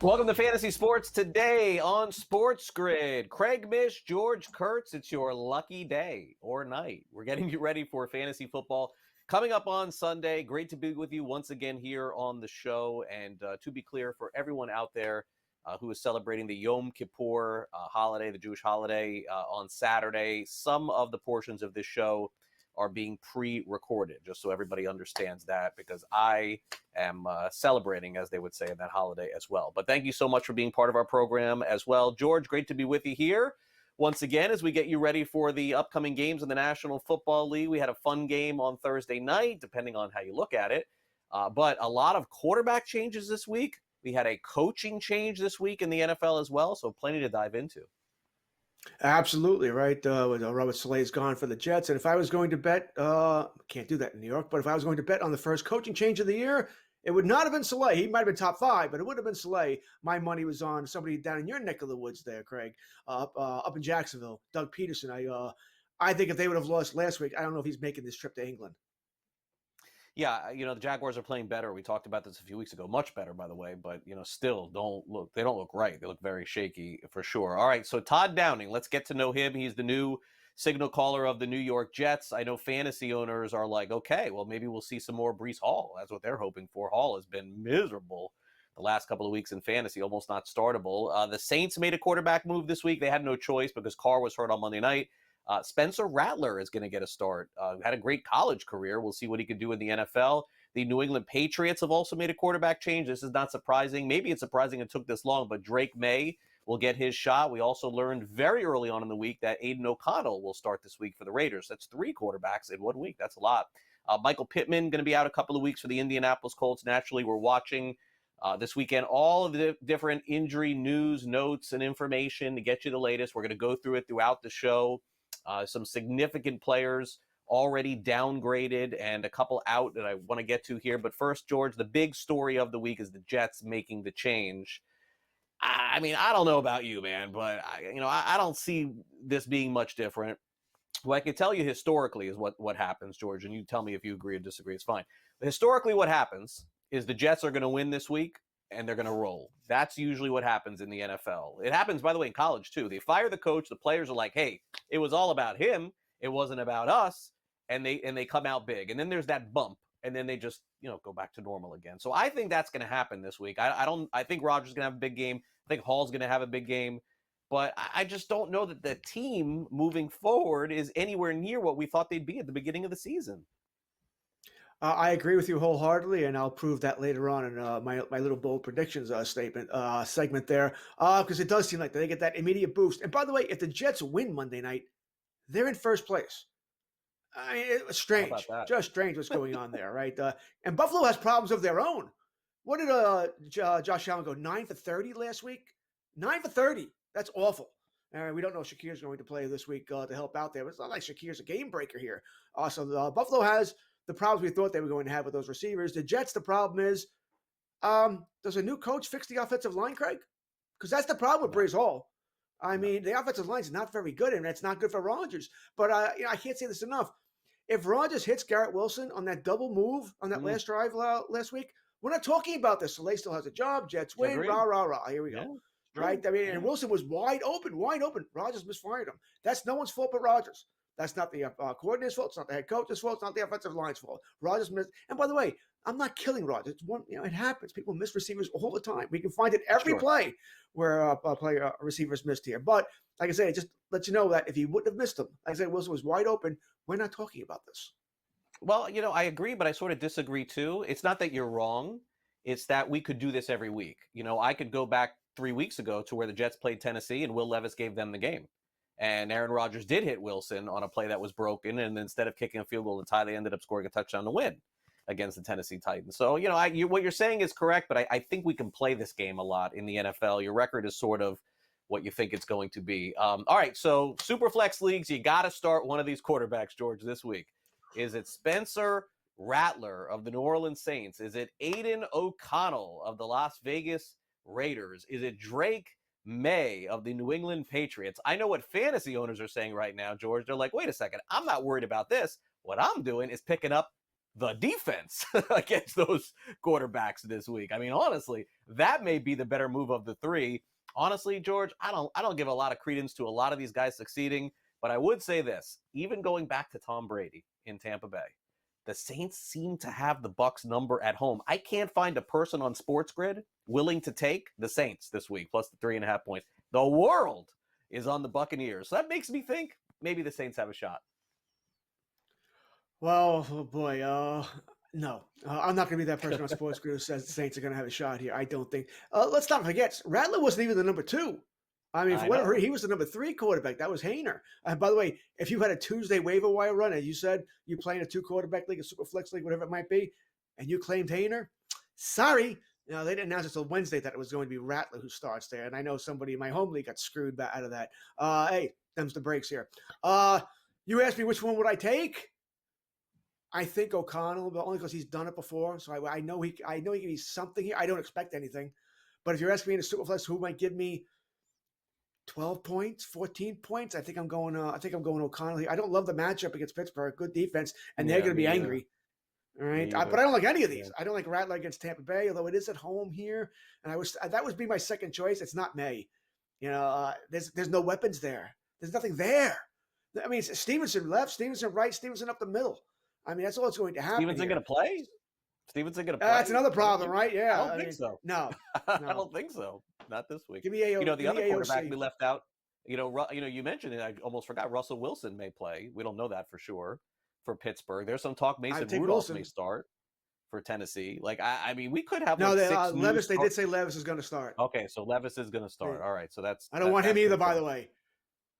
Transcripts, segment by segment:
Welcome to Fantasy Sports today on SportsGrid. Craig, Mish, George Kurtz, it's your lucky day or night. We're getting you ready for fantasy football coming up on Sunday. Great to be with you once again here on the show. And to be clear, for everyone out there who is celebrating the Yom Kippur holiday, the Jewish holiday on Saturday, some of the portions of this show are being pre-recorded, just so everybody understands that, because I am celebrating, as they would say, in that holiday as well. But thank you so much for being part of our program as well. George, great to be with you here once again as we get you ready for the upcoming games in the National Football League. We had a fun game on Thursday night, depending on how you look at it, but a lot of quarterback changes this week. We had a coaching change this week in the NFL as well, so plenty to dive into. Absolutely, right. Robert Saleh's gone for the Jets. And if I was going to bet, can't do that in New York, but if I was going to bet on the first coaching change of the year, it would not have been Saleh. He might have been top five, but it would have been Saleh. My money was on somebody down in your neck of the woods there, Craig, up in Jacksonville, Doug Peterson. I think if they would have lost last week, I don't know if he's making this trip to England. Yeah, the Jaguars are playing better. We talked about this a few weeks ago. Much better, by the way, but, still they don't look right. They look very shaky for sure. All right, so Todd Downing, let's get to know him. He's the new signal caller of the New York Jets. I know fantasy owners are like, okay, well, maybe we'll see some more Breece Hall. That's what they're hoping for. Hall has been miserable the last couple of weeks in fantasy, almost not startable. The Saints made a quarterback move this week. They had no choice because Carr was hurt on Monday night. Spencer Rattler is going to get a start. Had a great college career. We'll see what he can do in the NFL. The New England Patriots have also made a quarterback change. This is not surprising. Maybe it's surprising it took this long, but Drake May will get his shot. We also learned very early on in the week that Aiden O'Connell will start this week for the Raiders. That's 3 quarterbacks in 1 week. That's a lot. Michael Pittman going to be out a couple of weeks for the Indianapolis Colts. Naturally, we're watching this weekend all of the different injury news, notes, and information to get you the latest. We're going to go through it throughout the show. Some significant players already downgraded and a couple out that I want to get to here. But first, George, the big story of the week is the Jets making the change. I mean, I don't know about you, man, but I don't see this being much different. What I can tell you historically is what happens, George, and you tell me if you agree or disagree. It's fine. But historically, what happens is the Jets are going to win this week and they're going to roll. That's usually what happens in the NFL. It happens, by the way, in college, too. They fire the coach. The players are like, hey, it was all about him. It wasn't about us. And they come out big. And then there's that bump. And then they just, go back to normal again. So I think that's going to happen this week. I think Rodgers is going to have a big game. I think Hall's going to have a big game. But I just don't know that the team moving forward is anywhere near what we thought they'd be at the beginning of the season. I agree with you wholeheartedly, and I'll prove that later on in my little bold predictions segment there, because it does seem like they get that immediate boost. And by the way, if the Jets win Monday night, they're in first place. I mean, it was strange, just strange what's going on there, right? And Buffalo has problems of their own. What did Josh Allen go 9 for 30 last week? 9 for 30. That's awful. We don't know if Shakir's going to play this week to help out there, but it's not like Shakir's a game breaker here. So Buffalo has the problems we thought they were going to have with those receivers. The Jets, the problem is, does a new coach fix the offensive line, Craig? Because that's the problem with Breece Hall. I mean, the offensive line is not very good, and it's not good for Rodgers. But I can't say this enough. If Rodgers hits Garrett Wilson on that double move on that last drive last week, we're not talking about this. Saleh still has a job. Jets win. Rah, rah, rah. Here we go. Yeah. Right? I mean, and Wilson was wide open. Rodgers misfired him. That's no one's fault but Rodgers. That's not the coordinator's fault. It's not the head coach's fault. It's not the offensive line's fault. Rodgers missed. And by the way, I'm not killing Rodgers. It's one, it happens. People miss receivers all the time. We can find it every play where receivers missed here. But like I say, it just lets you know that if he wouldn't have missed them, like I said, Wilson was wide open. We're not talking about this. Well, I agree, but I sort of disagree too. It's not that you're wrong. It's that we could do this every week. I could go back 3 weeks ago to where the Jets played Tennessee and Will Levis gave them the game. And Aaron Rodgers did hit Wilson on a play that was broken. And instead of kicking a field goal to tie, they ended up scoring a touchdown to win against the Tennessee Titans. So, what you're saying is correct, but I think we can play this game a lot in the NFL. Your record is sort of what you think it's going to be. All right, so Superflex leagues, you got to start one of these quarterbacks, George, this week. Is it Spencer Rattler of the New Orleans Saints? Is it Aiden O'Connell of the Las Vegas Raiders? Is it Drake May of the New England Patriots? I know what fantasy owners are saying right now, George. They're like, wait a second, I'm not worried about this. What I'm doing is picking up the defense against those quarterbacks this week. I mean, honestly, that may be the better move of the three. Honestly, George, I don't give a lot of credence to a lot of these guys succeeding, but I would say this, even going back to Tom Brady in Tampa Bay, the Saints seem to have the Bucs number at home. I can't find a person on SportsGrid willing to take the Saints this week, plus the 3.5 points. The world is on the Buccaneers. So that makes me think maybe the Saints have a shot. Well, oh boy, no. I'm not going to be that person on SportsGrid who says the Saints are going to have a shot here. I don't think. Let's not forget, Rattler wasn't even the number 2. I mean, for whatever, he was the number 3 quarterback. That was Hayner. And by the way, if you had a Tuesday waiver wire run and you said you playing a 2-quarterback league, a super flex league, whatever it might be, and you claimed Hayner, sorry. You know, they didn't announce until Wednesday that it was going to be Rattler who starts there. And I know somebody in my home league got screwed out of that. Hey, them's the breaks here. You asked me which one would I take? I think O'Connell, but only because he's done it before. So I know he can be something here. I don't expect anything. But if you're asking me in a super flex who might give me 12 points, 14 points, I think I'm going O'Connell here. I don't love the matchup against Pittsburgh. Good defense, and they're going to be angry. All right, but I don't like any of these. I don't like Rattler against Tampa Bay, although it is at home here, and that would be my second choice. It's not May. You know, there's no weapons there. There's nothing there. I mean, it's Stevenson left, Stevenson right, Stevenson up the middle. I mean, that's all that's going to happen. Stevenson going to play? Stevenson going to play? That's another problem, right? Yeah. I don't think so. No. I don't think so. Not this week. Give me AO. You know, the other quarterback AOC. we left out, you mentioned it. I almost forgot. Russell Wilson may play. We don't know that for sure for Pittsburgh. There's some talk Mason Rudolph may start for Tennessee. Like, I mean, we could have Levis. They did say Levis is going to start. Okay, so Levis is going to start. All right, so I don't want him either, by the way.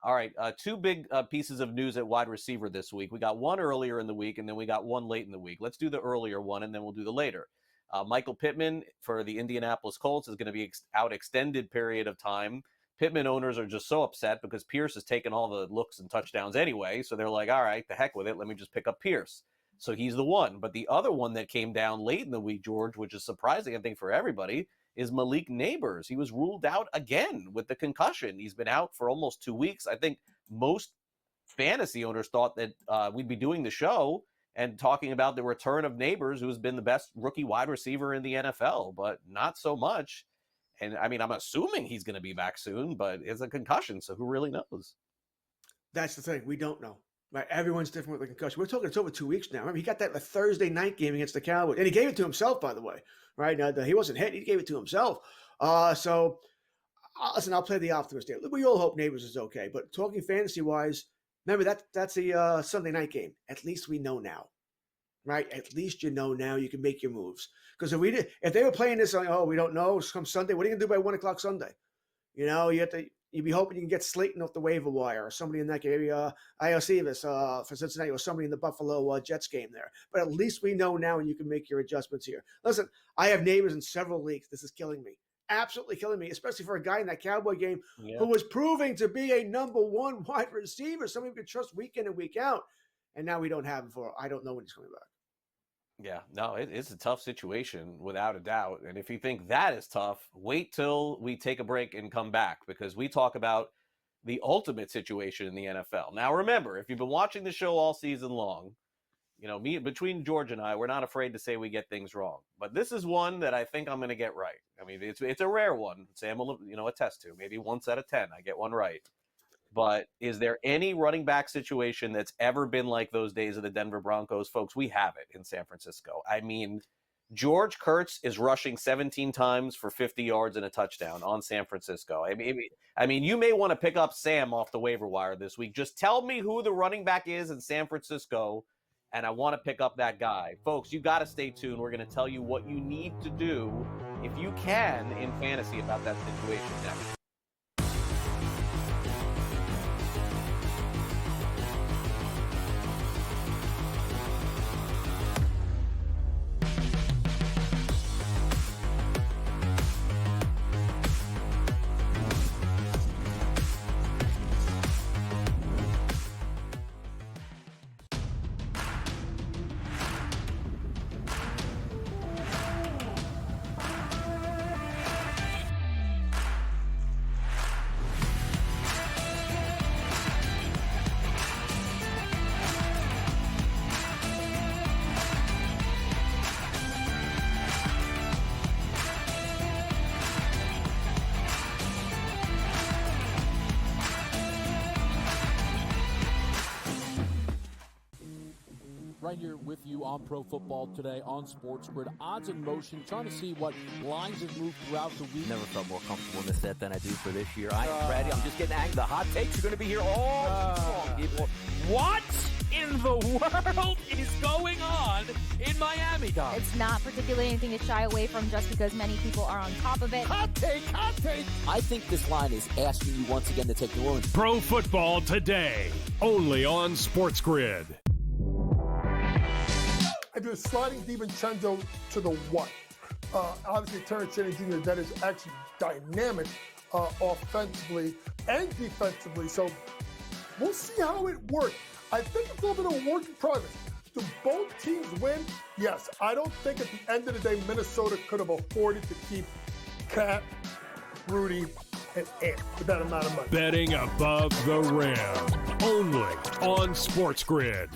All right, 2 big pieces of news at wide receiver this week. We got one earlier in the week, and then we got one late in the week. Let's do the earlier one, and then we'll do the later. Michael Pittman for the Indianapolis Colts is going to be out extended period of time. Pittman owners are just so upset because Pierce has taken all the looks and touchdowns anyway, so they're like, all right, the heck with it. Let me just pick up Pierce. So he's the one. But the other one that came down late in the week, George, which is surprising, I think, for everybody, is Malik Neighbors. He was ruled out again with the concussion. He's been out for almost 2 weeks. I think most fantasy owners thought that we'd be doing the show and talking about the return of Neighbors, who's been the best rookie wide receiver in the NFL, but not so much. And I mean, I'm assuming he's going to be back soon, but it's a concussion, so who really knows? That's the thing. We don't know. Right? Everyone's different with the concussion. We're talking it's over 2 weeks now. Remember, he got that in the Thursday night game against the Cowboys, and he gave it to himself, by the way. Right? Now, he wasn't hit. He gave it to himself. So, listen, I'll play the optimist here. We all hope Neighbors is okay, but talking fantasy-wise, remember, that's a Sunday night game. At least we know now. Right? At least you know now you can make your moves. Because if they were playing this on, we don't know, come Sunday, what are you going to do by 1 o'clock Sunday? You know, you'd be hoping you can get Slayton off the waiver wire or somebody in that game, maybe Iosivas for Cincinnati or somebody in the Buffalo Jets game there. But at least we know now and you can make your adjustments here. Listen, I have Neighbors in several leagues. This is killing me. Absolutely killing me, especially for a guy in that Cowboy game who was proving to be a number 1 wide receiver, somebody we could trust week in and week out. And now we don't have him I don't know when he's coming back. Yeah, no, it's a tough situation without a doubt. And if you think that is tough, wait till we take a break and come back because we talk about the ultimate situation in the NFL. Now, remember, if you've been watching the show all season long, you know, between George and I, we're not afraid to say we get things wrong. But this is one that I think I'm going to get right. I mean, it's a rare one. Sam will, attest to. Maybe once out of 10, I get one right. But is there any running back situation that's ever been like those days of the Denver Broncos? Folks, we have it in San Francisco. I mean, George Kurtz is rushing 17 times for 50 yards and a touchdown on San Francisco. I mean, you may want to pick up Sam off the waiver wire this week. Just tell me who the running back is in San Francisco, and I want to pick up that guy. Folks, you got to stay tuned. We're going to tell you what you need to do, if you can, in fantasy about that situation next. right here with you on Pro Football Today on SportsGrid. Odds in motion, trying to see what lines have moved throughout the week. Never felt more comfortable in this set than I do for this year. I am ready. I'm just getting angry. The hot takes are going to be here all long, people. What in the world is going on in Miami, Dom? It's not particularly anything to shy away from just because many people are on top of it. Hot take, hot take. I think this line is asking you once again to take New Orleans. Pro Football Today, only on SportsGrid. I do a sliding DiVincenzo to the one. Obviously, Terrence Shannon Jr., that is actually dynamic offensively and defensively. So we'll see how it works. I think it's a little bit of a work in progress. Do both teams win? Yes. I don't think at the end of the day, Minnesota could have afforded to keep Cat, Rudy, and Ant with that amount of money. Betting above the rim, only on SportsGrid.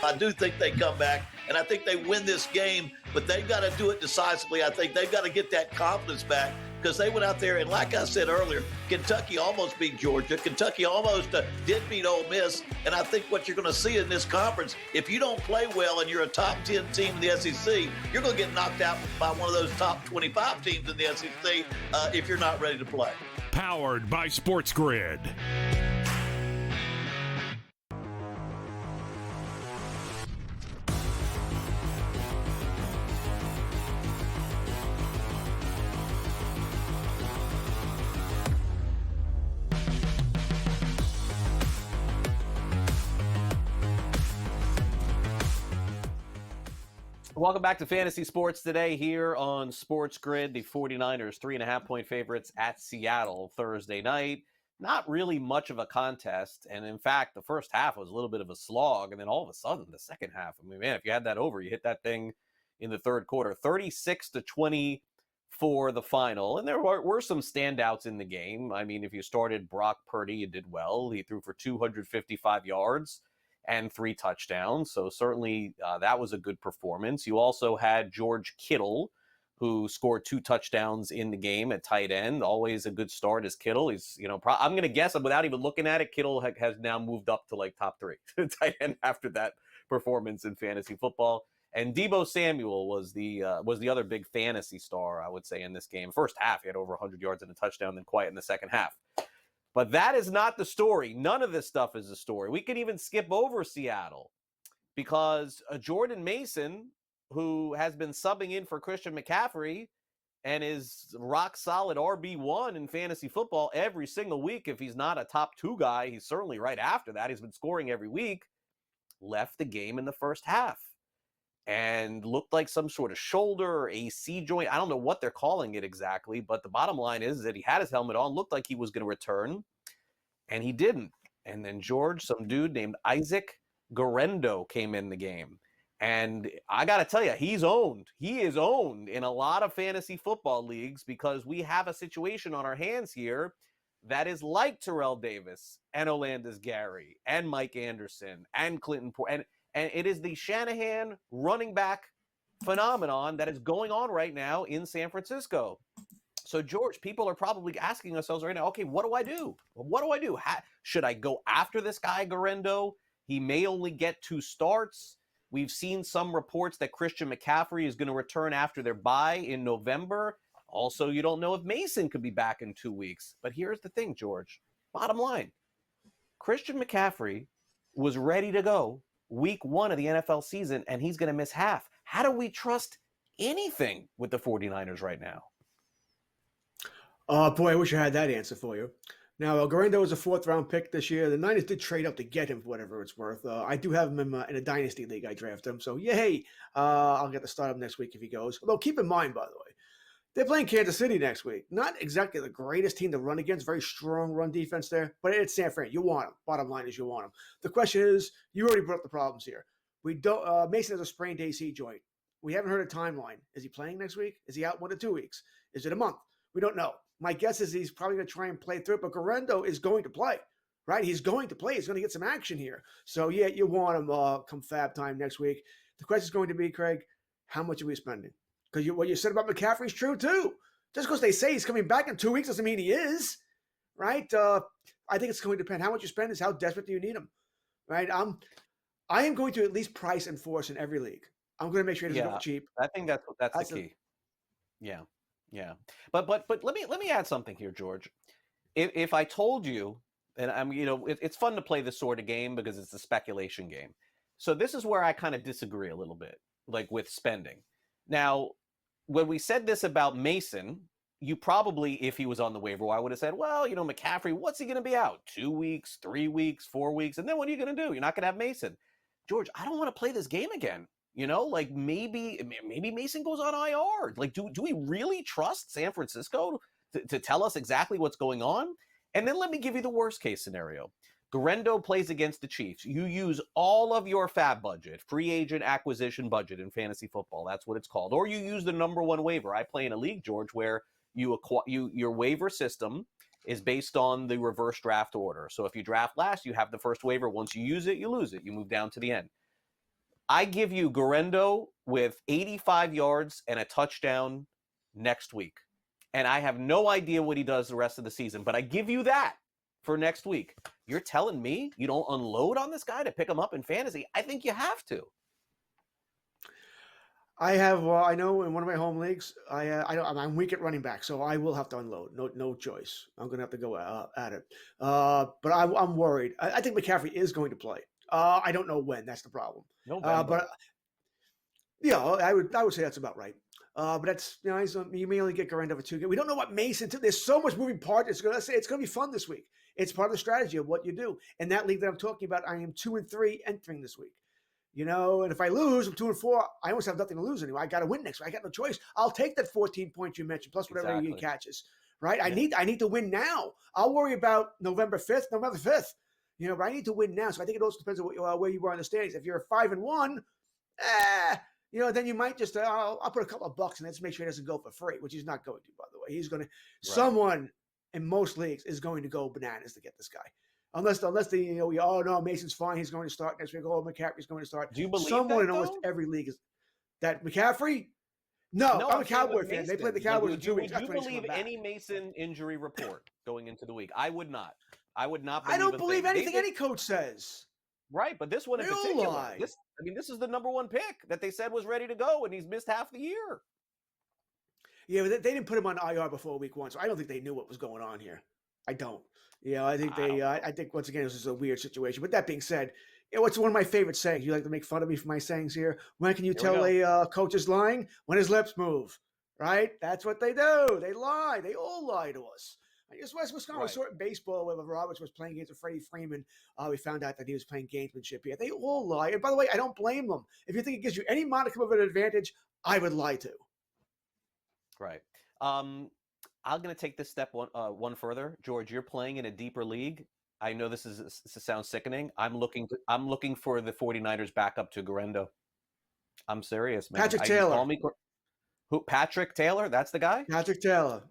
I do think they come back, and I think they win this game, but they've got to do it decisively. I think they've got to get that confidence back because they went out there, and like I said earlier, Kentucky almost beat Georgia. Kentucky almost did beat Ole Miss, and I think what you're going to see in this conference, if you don't play well and you're a top 10 team in the SEC, you're going to get knocked out by one of those top 25 teams in the SEC if you're not ready to play. Powered by SportsGrid. Welcome back to Fantasy Sports Today here on SportsGrid. The 49ers 3.5-point favorites at Seattle Thursday night. Not really much of a contest. And in fact, the first half was a little bit of a slog. And then all of a sudden, the second half, I mean, man, if you had that over, you hit that thing in the third quarter. 36-20 for the final. And there were some standouts in the game. I mean, if you started Brock Purdy, you did well. He threw for 255 yards. And 3 touchdowns. So certainly that was a good performance. You also had George Kittle, who scored 2 touchdowns in the game at tight end. Always a good start as Kittle. He's, I'm going to guess without even looking at it, Kittle has now moved up to like top 3 tight end after that performance in fantasy football. And Deebo Samuel was the other big fantasy star, I would say, in this game. First half, he had over 100 yards and a touchdown, then quiet in the second half. But that is not the story. None of this stuff is the story. We could even skip over Seattle because Jordan Mason, who has been subbing in for Christian McCaffrey and is rock solid RB1 in fantasy football every single week. If he's not a top 2 guy, he's certainly right after that. He's been scoring every week. Left the game in the first half and looked like some sort of shoulder or AC joint. I don't know what they're calling it exactly, but the bottom line is that he had his helmet on, looked like he was going to return, and he didn't. And then some dude named Isaac Guerendo came in the game. And I got to tell you, he's owned. He is owned in a lot of fantasy football leagues because we have a situation on our hands here that is like Terrell Davis and Olandis Gary and Mike Anderson and Clinton Porter. And it is the Shanahan running back phenomenon that is going on right now in San Francisco. So, George, people are probably asking themselves right now, okay, what do I do? What do I do? Should I go after this guy, Guerendo? He may only get 2 starts. We've seen some reports that Christian McCaffrey is going to return after their bye in November. Also, you don't know if Mason could be back in 2 weeks. But here's the thing, George. Bottom line, Christian McCaffrey was ready to go week 1 of the NFL season, and he's going to miss half. How do we trust anything with the 49ers right now? Boy, I wish I had that answer for you. Now, Guerendo was a 4th-round pick this year. The Niners did trade up to get him for whatever it's worth. I do have him in a dynasty league. I draft him. So, yay. I'll get to start him next week if he goes. Although, keep in mind, by the way, they're playing Kansas City next week. Not exactly the greatest team to run against. Very strong run defense there. But it's San Fran. You want him. Bottom line is you want him. The question is, you already brought up the problems here. Mason has a sprained AC joint. We haven't heard a timeline. Is he playing next week? Is he out 1 to 2 weeks? Is it a month? We don't know. My guess is he's probably going to try and play through it, but Guerendo is going to play, right? He's going to play. He's going to get some action here. So, yeah, you want him come fab time next week. The question is going to be, Craig, how much are we spending? Because what you said about McCaffrey is true, too. Just because they say he's coming back in 2 weeks doesn't mean he is, right? I think it's going to depend. How much you spend is how desperate do you need him, right? I am going to at least price enforce in every league. I'm going to make sure it doesn't go cheap. I think that's the key. Yeah. But let me add something here, George. If I told you, and it's fun to play this sort of game because it's a speculation game. So this is where I kind of disagree a little bit, like with spending. Now, when we said this about Mason, you probably, if he was on the waiver wire, would have said, well, McCaffrey, what's he going to be out? 2 weeks, 3 weeks, 4 weeks? And then what are you going to do? You're not going to have Mason. George, I don't want to play this game again. Like maybe Mason goes on IR. Like, do we really trust San Francisco to tell us exactly what's going on? And then let me give you the worst case scenario. Guerrero plays against the Chiefs. You use all of your FAB budget, free agent acquisition budget in fantasy football. That's what it's called. Or you use the number one waiver. I play in a league, George, where your waiver system is based on the reverse draft order. So if you draft last, you have the first waiver. Once you use it, you lose it. You move down to the end. I give you Guerrero with 85 yards and a touchdown next week. And I have no idea what he does the rest of the season, but I give you that for next week. You're telling me you don't unload on this guy to pick him up in fantasy? I think you have to. I know in one of my home leagues, I'm weak at running back, so I will have to unload. No choice. I'm going to have to go at it. But I'm worried. I think McCaffrey is going to play. I don't know when. That's the problem. But yeah, I would say that's about right. But that's you may only get Guerrero for 2 games. We don't know what Mason. There's so much moving part. It's going to be fun this week. It's part of the strategy of what you do. In that league that I'm talking about, I am 2-3 entering this week. And if I lose, I'm 2-4. I almost have nothing to lose anyway. I got to win next week. I got no choice. I'll take that 14 points you mentioned plus whatever he catches. Right? Yeah. I need to win now. I'll worry about November 5th. But I need to win now. So I think it also depends on where you are in the standings. If you're 5-1, then you might just I'll put a couple of bucks in. Let's make sure he doesn't go for free, which he's not going to, by the way. He's going to someone in most leagues is going to go bananas to get this guy. Unless Mason's fine, he's going to start next week. Oh, McCaffrey's going to start. Do you believe someone in though? almost every league is that McCaffrey? No, I'm a Cowboy fan. They played the Cowboys in 2 weeks. Would you believe any Mason injury report going into the week? I would not. I would not. I don't believe anything any coach says. Right, but this one in particular. This is the number one pick that they said was ready to go, and he's missed half the year. Yeah, but they didn't put him on IR before week 1, so I don't think they knew what was going on here. I don't. I think I think once again this is a weird situation. But that being said, what's one of my favorite sayings? You like to make fun of me for my sayings here. When can you tell a coach is lying? When his lips move. Right? That's what they do. They lie. They all lie to us. Just West Wisconsin was sort of baseball where Roberts was playing against Freddie Freeman. We found out that he was playing gamesmanship here. They all lie. And by the way, I don't blame them. If you think it gives you any modicum of an advantage, I would lie too. Right. I'm going to take this step one further. George, you're playing in a deeper league. I know this sounds sickening. I'm looking for the 49ers backup to Guerrero. I'm serious, man. Patrick Taylor. Who? Patrick Taylor? That's the guy? Patrick Taylor.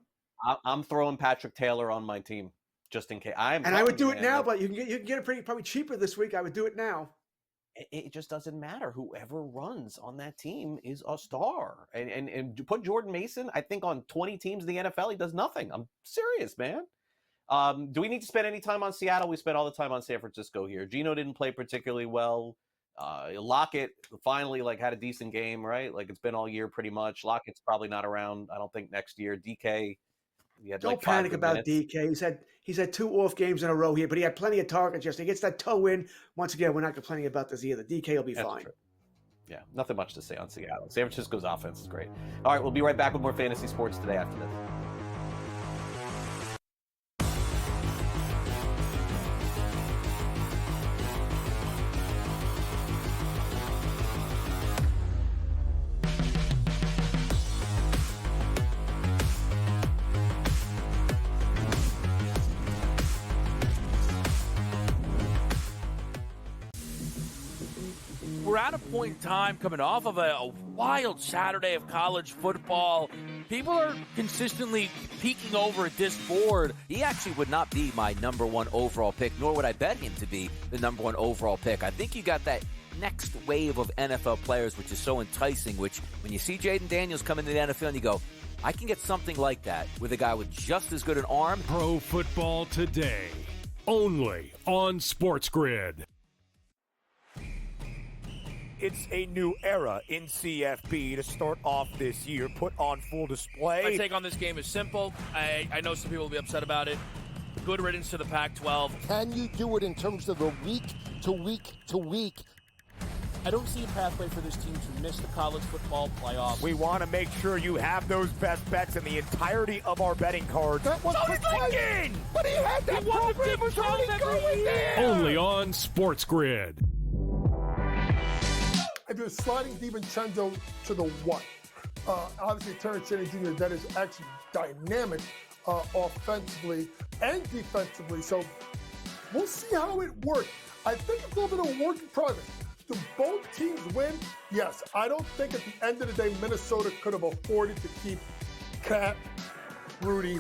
I'm throwing Patrick Taylor on my team just in case. I would do it now, but you can get it probably cheaper this week. I would do it now. It just doesn't matter. Whoever runs on that team is a star. And put Jordan Mason, I think, on 20 teams in the NFL, he does nothing. I'm serious, man. Do we need to spend any time on Seattle? We spent all the time on San Francisco here. Geno didn't play particularly well. Lockett finally had a decent game, right? It's been all year pretty much. Lockett's probably not around, I don't think, next year. DK. Don't panic about DK. He's had 2 off games in a row here, but he had plenty of targets yesterday. He gets that toe in. Once again, we're not complaining about this either. DK will be fine. True. Yeah, nothing much to say on Seattle. San Francisco's offense is great. All right, we'll be right back with more fantasy sports today after this. We're at a point in time coming off of a wild Saturday of college football. People are consistently peeking over at this board. He actually would not be my number 1 overall pick, nor would I bet him to be the number 1 overall pick. I think you got that next wave of NFL players, which is so enticing, which when you see Jaden Daniels come into the NFL and you go, I can get something like that with a guy with just as good an arm. Pro Football Today, only on SportsGrid. it's a new era in CFB to start off this year, put on full display. My take on this game is simple. I know some people will be upset about it. Good riddance to the Pac-12. Can you do it in terms of the week to week to week? I don't see a pathway for this team to miss the college football playoffs. We want to make sure you have those best bets in the entirety of our betting cards. That was Lincoln! But he had that program was already going there! Only on SportsGrid. If you're sliding DiVincenzo to the one, obviously Terrence Shannon Jr., that is actually dynamic offensively and defensively. So we'll see how it works. I think it's a little bit of a work in progress. Do both teams win? Yes. I don't think at the end of the day Minnesota could have afforded to keep Cat, Rudy,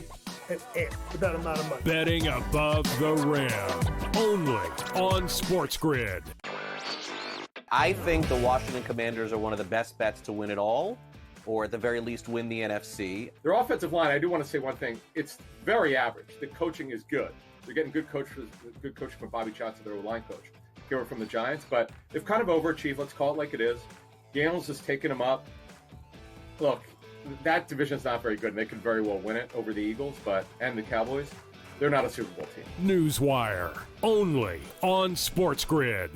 and Ant with that amount of money. Betting above the rim. Only on SportsGrid. I think the Washington Commanders are one of the best bets to win it all, or at the very least win the NFC. Their offensive line, I do want to say one thing. It's very average. The coaching is good. They're getting good coaching from Bobby Johnson, their line coach. Here from the Giants, but they've kind of overachieved. Let's call it like it is. Daniels has taken them up. Look, that division's not very good, and they could very well win it over the Eagles, and the Cowboys. They're not a Super Bowl team. Newswire. Only on SportsGrid.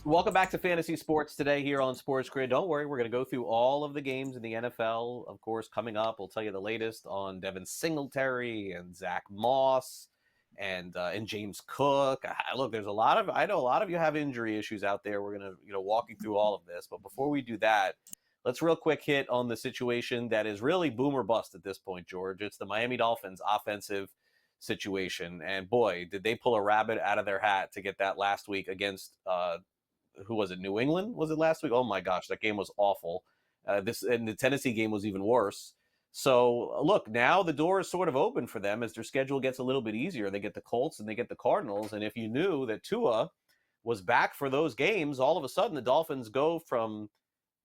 Welcome back to Fantasy Sports today here on SportsGrid. Don't worry, we're going to go through all of the games in the NFL. Of course, coming up, we'll tell you the latest on Devin Singletary and Zach Moss and James Cook. Look, there's I know a lot of you have injury issues out there. We're going to walk you through all of this. But before we do that, let's real quick hit on the situation that is really boom or bust at this point, George. It's the Miami Dolphins offensive situation. And boy, did they pull a rabbit out of their hat to get that last week against who was it? New England? Was it last week? Oh my gosh, that game was awful. And the Tennessee game was even worse. So look, now the door is sort of open for them as their schedule gets a little bit easier. They get the Colts and they get the Cardinals. And if you knew that Tua was back for those games, all of a sudden the Dolphins go from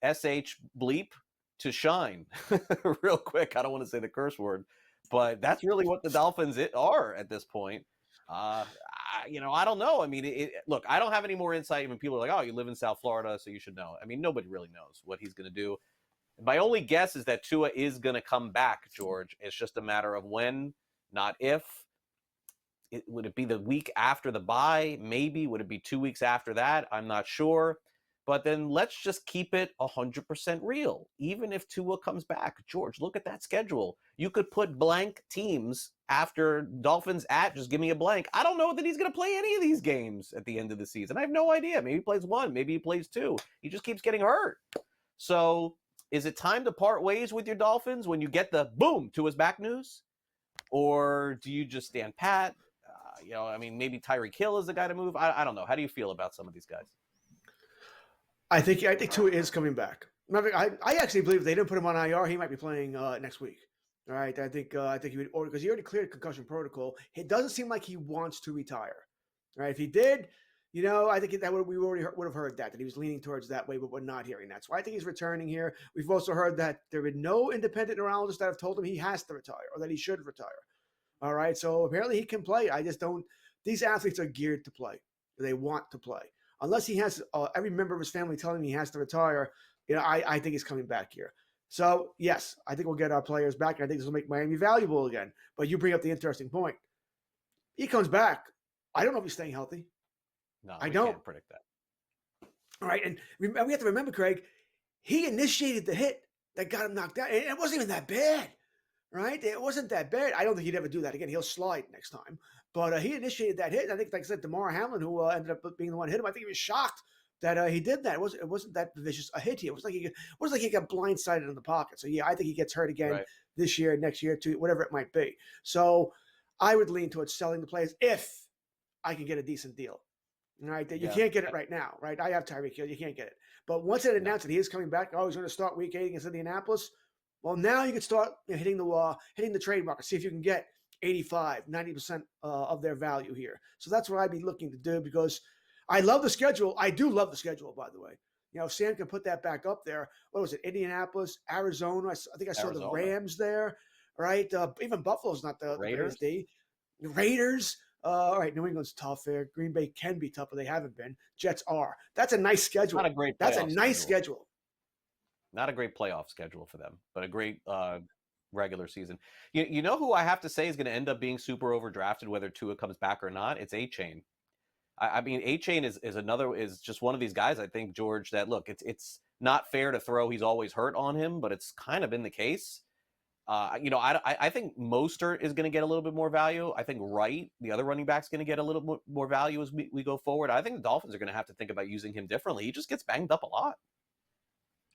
SH bleep to shine real quick. I don't want to say the curse word, but that's really what the Dolphins are at this point. I don't know. I mean, look, I don't have any more insight. When people are like, oh, you live in South Florida, so you should know. I mean, nobody really knows what he's going to do. My only guess is that Tua is going to come back, George. It's just a matter of when, not if. Would it be the week after the bye? Maybe. Would it be 2 weeks after that? I'm not sure. But then let's just keep it 100% real. Even if Tua comes back, George, look at that schedule. You could put blank teams after Dolphins at, just give me a blank. I don't know that he's going to play any of these games at the end of the season. I have no idea. Maybe he plays one. Maybe he plays two. He just keeps getting hurt. So is it time to part ways with your Dolphins when you get the boom, Tua's back news? Or do you just stand pat? Maybe Tyreek Hill is the guy to move. I don't know. How do you feel about some of these guys? I think Tua is coming back. I actually believe if they didn't put him on IR, he might be playing next week. All right, I think he would order because he already cleared concussion protocol. It doesn't seem like he wants to retire. All right, if he did, I think we already would have heard that he was leaning towards that way, but we're not hearing that. So I think he's returning here. We've also heard that there have been no independent neurologists that have told him he has to retire or that he should retire. All right, so apparently he can play. I just don't. These athletes are geared to play. They want to play. Unless he has every member of his family telling him he has to retire, I think he's coming back here. So, yes, I think we'll get our players back, and I think this will make Miami valuable again. But you bring up the interesting point. He comes back. I don't know if he's staying healthy. No, I don't can't predict that. All right, and we have to remember, Craig, he initiated the hit that got him knocked out, and it wasn't even that bad, right? It wasn't that bad. I don't think he'd ever do that again. He'll slide next time. But he initiated that hit. And I think, like I said, DeMar Hamlin, who ended up being the one hit him, I think he was shocked that he did that. It wasn't that vicious a hit here. It was like he got blindsided in the pocket. So yeah, I think he gets hurt again this year, next year, too, whatever it might be. So I would lean towards selling the players if I can get a decent deal. All right, you can't get it right now, right? I have Tyreek Hill. You can't get it. But once it announced that he is coming back, he's going to start week 8 against Indianapolis. Well, now you can start hitting the trade market, see if you can get 85, 90% of their value here. So that's what I'd be looking to do because I love the schedule. I do love the schedule, by the way. You know, Sam can put that back up there. What was it? Indianapolis, Arizona. I think I saw the Rams there, right? Even Buffalo's not the greatest D. Raiders. All right, New England's tough there. Green Bay can be tough, but they haven't been. Jets are. That's a nice schedule. Not a great. That's a nice schedule. Not a great playoff schedule for them, but a great regular season. You know who I have to say is going to end up being super overdrafted, whether Tua comes back or not? It's A-Chain. I mean, A-Chain is just one of these guys, I think, George, that look, it's not fair to throw he's always hurt on him, but it's kind of been the case. I think Mostert is going to get a little bit more value. I think Wright, the other running back, is going to get a little more value as we go forward. I think the Dolphins are going to have to think about using him differently. He just gets banged up a lot.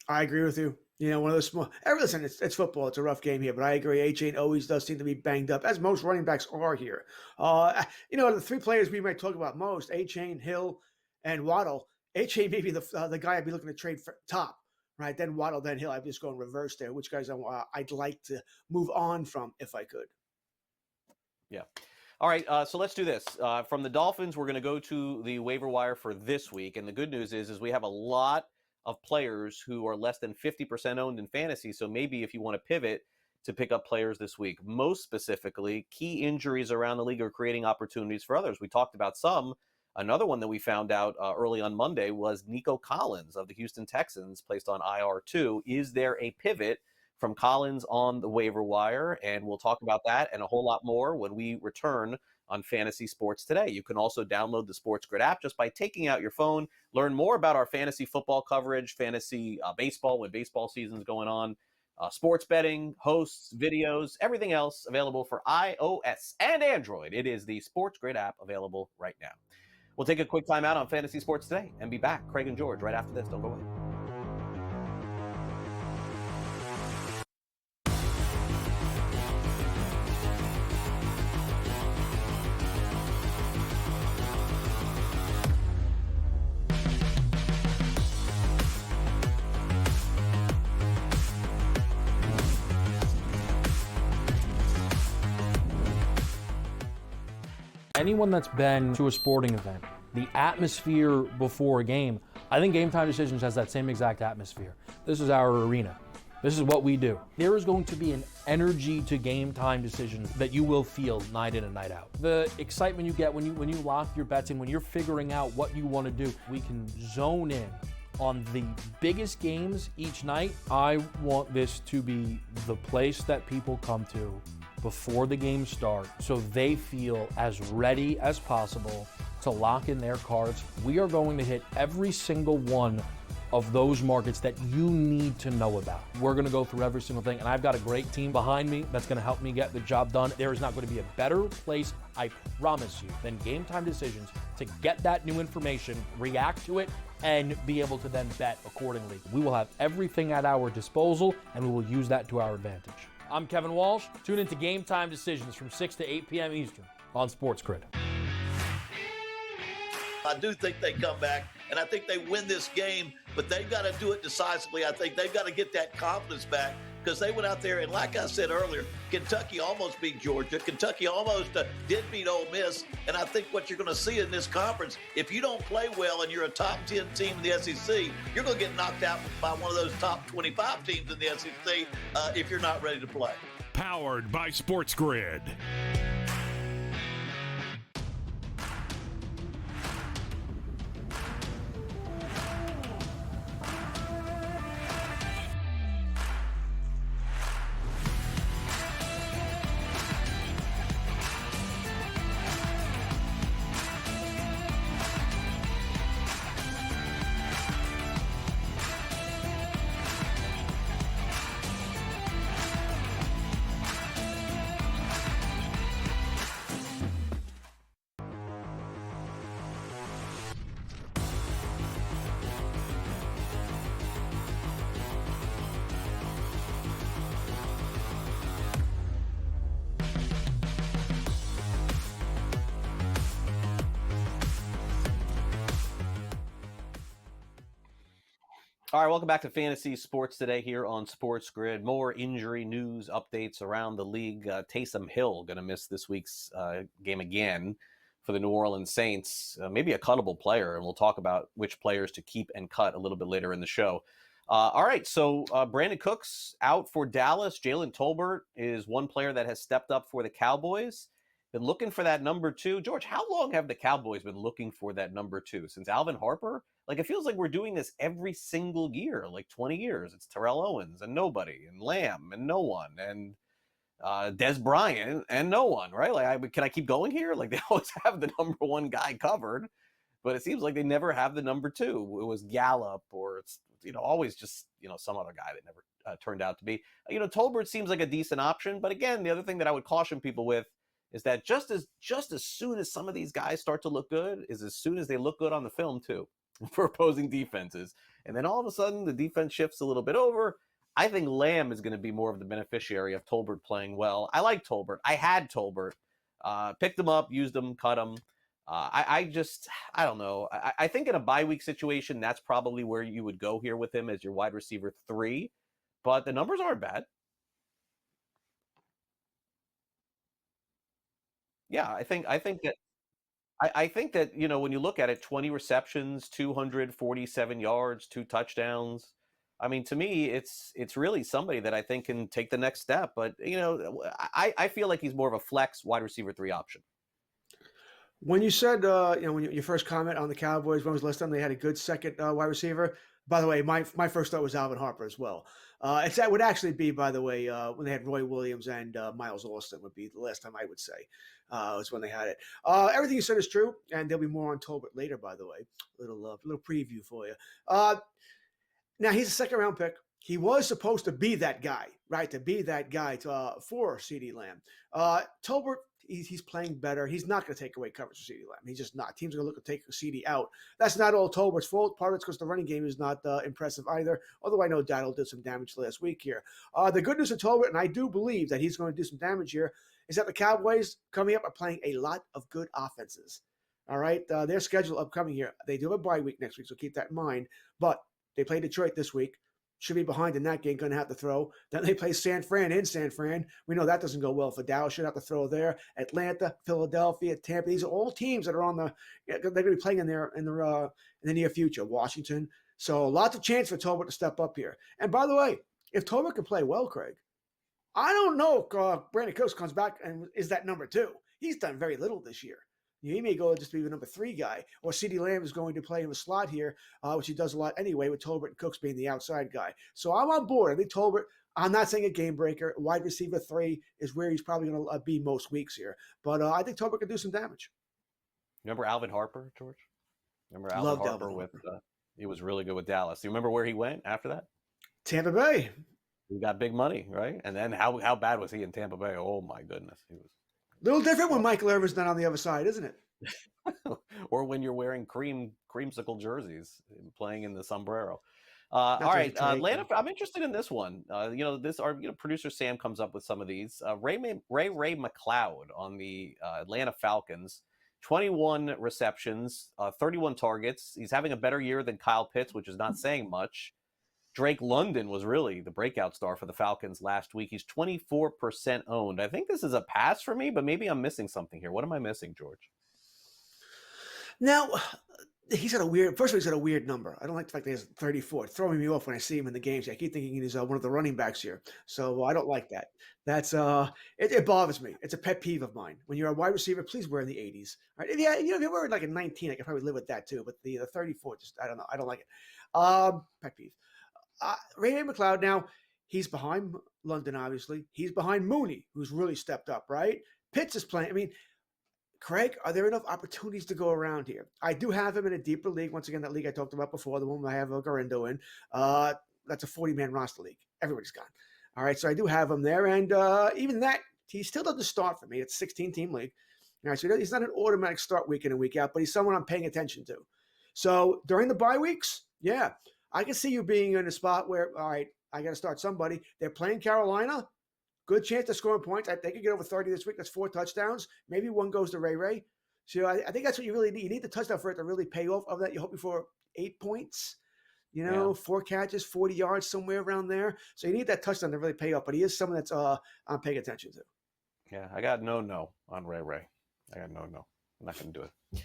I agree with you. You know, one of those small. Listen, it's football. It's a rough game here, but I agree. A-Chain always does seem to be banged up, as most running backs are here. The three players we might talk about most: A-Chain, Hill, and Waddle. A-Chain may be the guy I'd be looking to trade for top, right? Then Waddle, then Hill. I'd just go in reverse there. Which guys I'd like to move on from if I could. Yeah. All right, so let's do this. From the Dolphins, we're going to go to the waiver wire for this week, and the good news is we have a lot of players who are less than 50% owned in fantasy. So maybe if you want to pivot to pick up players this week, most specifically, key injuries around the league are creating opportunities for others. We talked about some. Another one that we found out early on Monday was Nico Collins of the Houston Texans placed on IR2. Is there a pivot from Collins on the waiver wire? And we'll talk about that and a whole lot more when we return on Fantasy Sports Today. You can also download the SportsGrid app just by taking out your phone. Learn more about our fantasy football coverage, fantasy baseball when baseball season's going on, sports betting, hosts, videos, everything else available for iOS and Android. It is the SportsGrid app available right now. We'll take a quick time out on Fantasy Sports Today and be back. Craig and George right after this. Don't go away. Anyone that's been to a sporting event, the atmosphere before a game, I think Game Time Decisions has that same exact atmosphere. This is our arena. This is what we do. There is going to be an energy to Game Time Decisions that you will feel night in and night out. The excitement you get when you lock your bets in, when you're figuring out what you want to do, we can zone in on the biggest games each night. I want this to be the place that people come to before the game starts so they feel as ready as possible to lock in their cards. We are going to hit every single one of those markets that you need to know about. We're going to go through every single thing, and I've got a great team behind me that's going to help me get the job done. There is not going to be a better place, I promise you, than Game Time Decisions to get that new information, react to it, and be able to then bet accordingly. We will have everything at our disposal, and we will use that to our advantage. I'm Kevin Walsh. Tune into Game Time Decisions from 6 to 8 p.m. Eastern on SportsGrid. I do think they come back, and I think they win this game, but they've got to do it decisively. I think they've got to get that confidence back because they went out there, and like I said earlier, Kentucky almost beat Georgia. Kentucky almost did beat Ole Miss, and I think what you're going to see in this conference, if you don't play well and you're a top 10 team in the SEC, you're going to get knocked out by one of those top 25 teams in the SEC if you're not ready to play. Powered by SportsGrid. All right, welcome back to Fantasy Sports Today here on Sports Grid. More injury news updates around the league. Taysom Hill going to miss this week's game again for the New Orleans Saints. Maybe a cuttable player, and we'll talk about which players to keep and cut a little bit later in the show. All right, so Brandon Cooks out for Dallas. Jalen Tolbert is one player that has stepped up for the Cowboys. Been looking for that number 2. George, how long have the Cowboys been looking for that number 2? Since Alvin Harper? Like, it feels like we're doing this every single year, like 20 years. It's Terrell Owens and nobody, and Lamb and no one, and Des Bryant and no one, right? Like, can I keep going here? Like, they always have the number 1 guy covered, but it seems like they never have the number 2. It was Gallup, or it's, always just, some other guy that never turned out to be. Tolbert seems like a decent option, but again, the other thing that I would caution people with is that just as soon as some of these guys start to look good is as soon as they look good on the film too for opposing defenses. And then all of a sudden the defense shifts a little bit over. I think Lamb is going to be more of the beneficiary of Tolbert playing well. I like Tolbert. I had Tolbert. Picked him up, used him, cut him. I don't know. I think in a bye week situation, that's probably where you would go here with him as your wide receiver 3. But the numbers aren't bad. Yeah, I think that when you look at it, 20 receptions, 247 yards, 2 touchdowns. I mean, to me, it's really somebody that I think can take the next step. But I feel like he's more of a flex wide receiver 3 option. When you said, when your first comment on the Cowboys, when was the last time they had a good second wide receiver? By the way, my first thought was Alvin Harper as well. That would actually be, by the way, when they had Roy Williams and Miles Austin would be the last time I would say was when they had it. Everything you said is true, and there'll be more on Tolbert later, by the way. Little preview for you. Now, he's a 2nd round pick. He was supposed to be that guy, right? To be that guy for CeeDee Lamb. Tolbert, he's playing better. He's not going to take away coverage for CeeDee Lamb. He's just not. Teams are going to look to take CeeDee out. That's not all Tolbert's fault. Part of it's because the running game is not impressive either, although I know Dowdle did some damage last week here. The good news of Tolbert, and I do believe that he's going to do some damage here, is that the Cowboys coming up are playing a lot of good offenses. All right? Their schedule upcoming here. They do have a bye week next week, so keep that in mind. But they play Detroit this week. Should be behind in that game, going to have to throw. Then they play San Fran in San Fran. We know that doesn't go well for Dallas. Should have to throw there. Atlanta, Philadelphia, Tampa. These are all teams that are on they're going to be playing in the near future. Washington. So lots of chance for Tolbert to step up here. And by the way, if Tolbert can play well, Craig, I don't know if Brandon Cooks comes back and is that number 2. He's done very little this year. He may go just be the number 3 guy, or CeeDee Lamb is going to play in the slot here, which he does a lot anyway, with Tolbert and Cooks being the outside guy. So I'm on board. I think Tolbert, I'm not saying a game breaker. Wide receiver 3 is where he's probably going to be most weeks here. But I think Tolbert can do some damage. Remember Alvin Harper, George? Remember Alvin Harper with he was really good with Dallas. Do you remember where he went after that? Tampa Bay. He got big money, right? And then how bad was he in Tampa Bay? Oh, my goodness. He was a little different when Michael Irvin's not on the other side, isn't it? Or when you're wearing creamsicle jerseys playing in the sombrero. All right, Atlanta. I'm interested in this one. Our producer Sam comes up with some of these. Ray McLeod on the Atlanta Falcons, 21 receptions, 31 targets. He's having a better year than Kyle Pitts, which is not saying much. Drake London was really the breakout star for the Falcons last week. He's 24% owned. I think this is a pass for me, but maybe I'm missing something here. What am I missing, George? Now, he's got a weird number. I don't like the fact that he has 34. It's throwing me off when I see him in the games. I keep thinking he's one of the running backs here. So I don't like that. That's it bothers me. It's a pet peeve of mine. When you're a wide receiver, please wear in the 80s. Right? If you're wearing like a 19, I could probably live with that too. But the 34, just I don't know. I don't like it. Pet peeve. Ray McLeod, now, he's behind London, obviously. He's behind Mooney, who's really stepped up, right? Pitts is playing. I mean, Craig, are there enough opportunities to go around here? I do have him in a deeper league. Once again, that league I talked about before, the one I have Garindo in. That's a 40-man roster league. Everybody's gone. All right, so I do have him there. And even that, he still doesn't start for me. It's a 16-team league. All right, so he's not an automatic start week in and week out, but he's someone I'm paying attention to. So during the bye weeks, yeah, I can see you being in a spot where, all right, I got to start somebody. They're playing Carolina. Good chance of scoring points. They could get over 30 this week. That's 4 touchdowns. Maybe one goes to Ray. So I think that's what you really need. You need the touchdown for it to really pay off. Of that, you're hoping for 8 points. 4 catches, 40 yards, somewhere around there. So you need that touchdown to really pay off. But he is someone that's I'm paying attention to. Yeah, I got no on Ray. I got no. I'm not going to do it.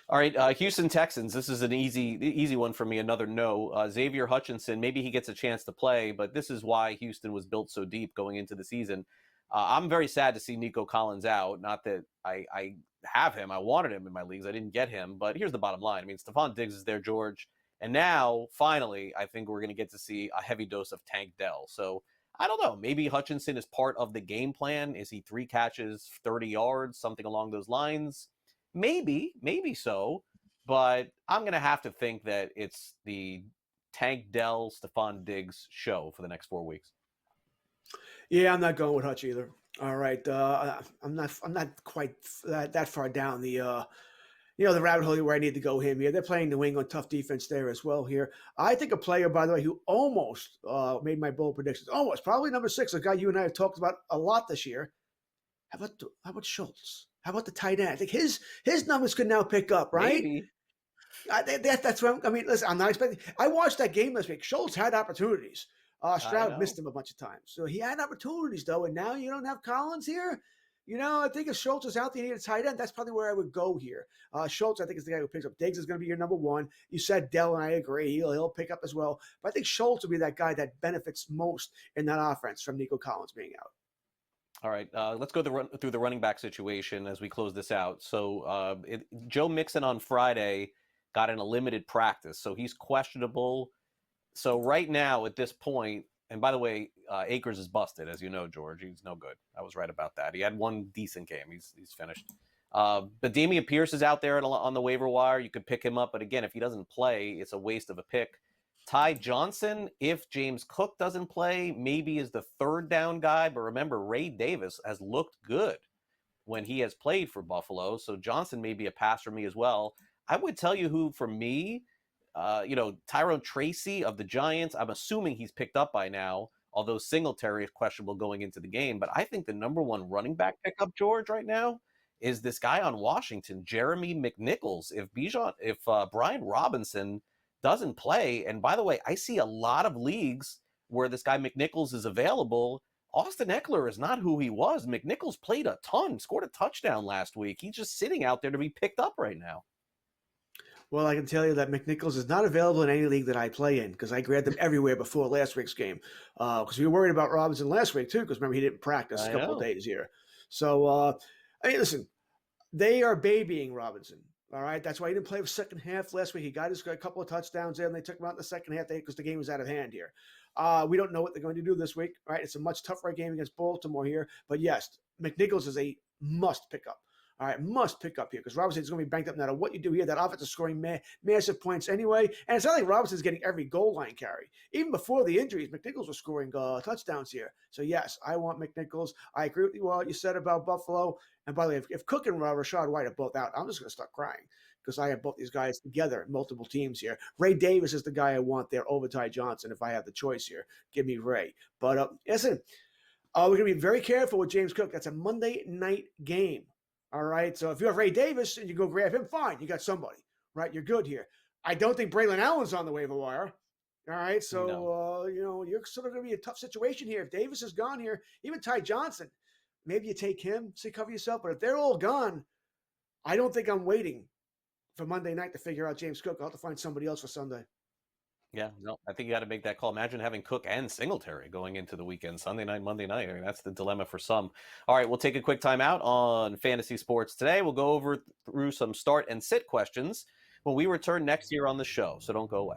All right, Houston Texans. This is an easy one for me. Another no. Xavier Hutchinson, maybe he gets a chance to play, but this is why Houston was built so deep going into the season. I'm very sad to see Nico Collins out. Not that I have him. I wanted him in my leagues. I didn't get him. But here's the bottom line. I mean, Stephon Diggs is there, George. And now, finally, I think we're going to get to see a heavy dose of Tank Dell. So I don't know. Maybe Hutchinson is part of the game plan. Is he 3 catches, 30 yards, something along those lines? Maybe so. But I'm going to have to think that it's the Tank Dell, Stephon Diggs show for the next 4 weeks. Yeah, I'm not going with Hutch either. All right, I'm not quite that far down the the rabbit hole where I need to go him here. They're playing New England, tough defense there as well here. I think a player, by the way, who almost made my bold predictions, almost, probably number 6, a guy you and I have talked about a lot this year. How about Schultz? How about the tight end? I think his numbers could now pick up, right? Maybe. That's what I mean. Listen, I'm not expecting. I watched that game last week. Schultz had opportunities. Stroud missed him a bunch of times. So he had opportunities, though, and now you don't have Collins here. I think if Schultz is out there, you need a tight end. That's probably where I would go here. Schultz, I think, is the guy who picks up. Diggs is going to be your number 1. You said Dell, and I agree. He'll pick up as well. But I think Schultz will be that guy that benefits most in that offense from Nico Collins being out. All right, let's go through the running back situation as we close this out. So Joe Mixon on Friday got in a limited practice, so he's questionable. So right now at this point, and by the way, Akers is busted, as you know, George. He's no good. I was right about that. He had one decent game. He's finished. But Dameon Pierce is out there on the waiver wire. You could pick him up, but again, if he doesn't play, it's a waste of a pick. Ty Johnson, if James Cook doesn't play, maybe is the 3rd down guy. But remember, Ray Davis has looked good when he has played for Buffalo. So Johnson may be a pass for me as well. I would tell you who, for me, Tyrone Tracy of the Giants, I'm assuming he's picked up by now, although Singletary is questionable going into the game. But I think the number 1 running back pickup, George, right now is this guy on Washington, Jeremy McNichols. If Brian Robinson doesn't play, and by the way, I see a lot of leagues where this guy McNichols is available. Austin Eckler is not who he was. McNichols played a ton, scored a touchdown last week. He's just sitting out there to be picked up right now. Well, I can tell you that McNichols is not available in any league that I play in because I grabbed him everywhere before last week's game. Because we were worried about Robinson last week, too, because remember, he didn't practice a couple of days here. So, listen, they are babying Robinson. All right, that's why he didn't play the second half last week. He got a couple of touchdowns there, and they took him out in the second half because the game was out of hand here. We don't know what they're going to do this week. All right, it's a much tougher game against Baltimore here. But, yes, McNichols is a must pick up. All right, must pick up here because Robinson's going to be banked up no matter what you do here. That offense is scoring massive points anyway. And it's not like Robinson's getting every goal line carry. Even before the injuries, McNichols was scoring touchdowns here. So, yes, I want McNichols. I agree with what you said about Buffalo. And by the way, if Cook and Rashad White are both out, I'm just going to start crying because I have both these guys together, multiple teams here. Ray Davis is the guy I want there over Ty Johnson if I have the choice here. Give me Ray. But, listen, we're going to be very careful with James Cook. That's a Monday night game. All right, so if you have Ray Davis and you go grab him, fine, you got somebody, right? You're good here. I don't think Braylon Allen's on the waiver wire. All right, so, no. You're sort of going to be a tough situation here. If Davis is gone here, even Ty Johnson, maybe you take him, cover yourself. But if they're all gone, I don't think I'm waiting for Monday night to figure out James Cook. I'll have to find somebody else for Sunday. Yeah, no, I think you got to make that call. Imagine having Cook and Singletary going into the weekend, Sunday night, Monday night. I mean, that's the dilemma for some. All right, we'll take a quick time out on Fantasy Sports today. We'll go through some start and sit questions when we return next year on the show, so don't go away.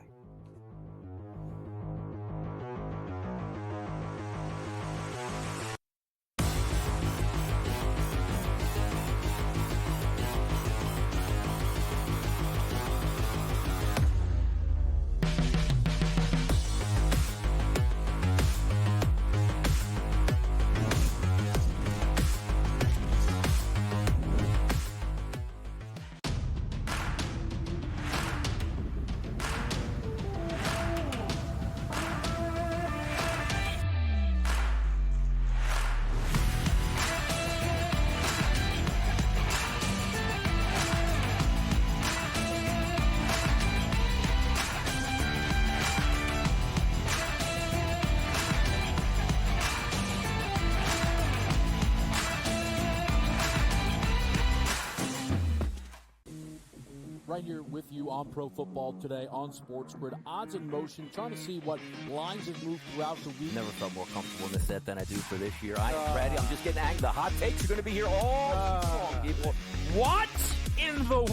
right here with you on Pro Football Today on SportsGrid. Odds in motion, trying to see what lines have moved throughout the week. Never felt more comfortable in this set than I do for this year. I am ready. I'm just getting angry. The hot takes are going to be here all long, people. What in the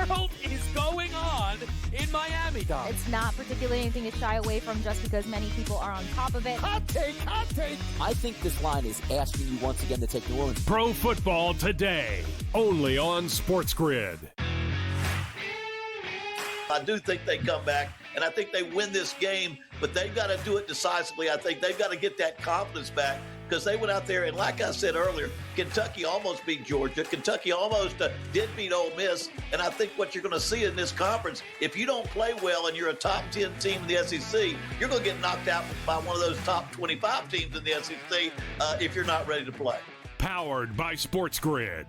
world is going on in Miami, Dom? It's not particularly anything to shy away from just because many people are on top of it. Hot take, hot take. I think this line is asking you once again to take New Orleans. Pro Football Today, only on SportsGrid. I do think they come back, and I think they win this game, but they've got to do it decisively. I think they've got to get that confidence back because they went out there, and like I said earlier, Kentucky almost beat Georgia. Kentucky almost did beat Ole Miss, and I think what you're going to see in this conference, if you don't play well and you're a top 10 team in the SEC, you're going to get knocked out by one of those top 25 teams in the SEC if you're not ready to play. Powered by SportsGrid.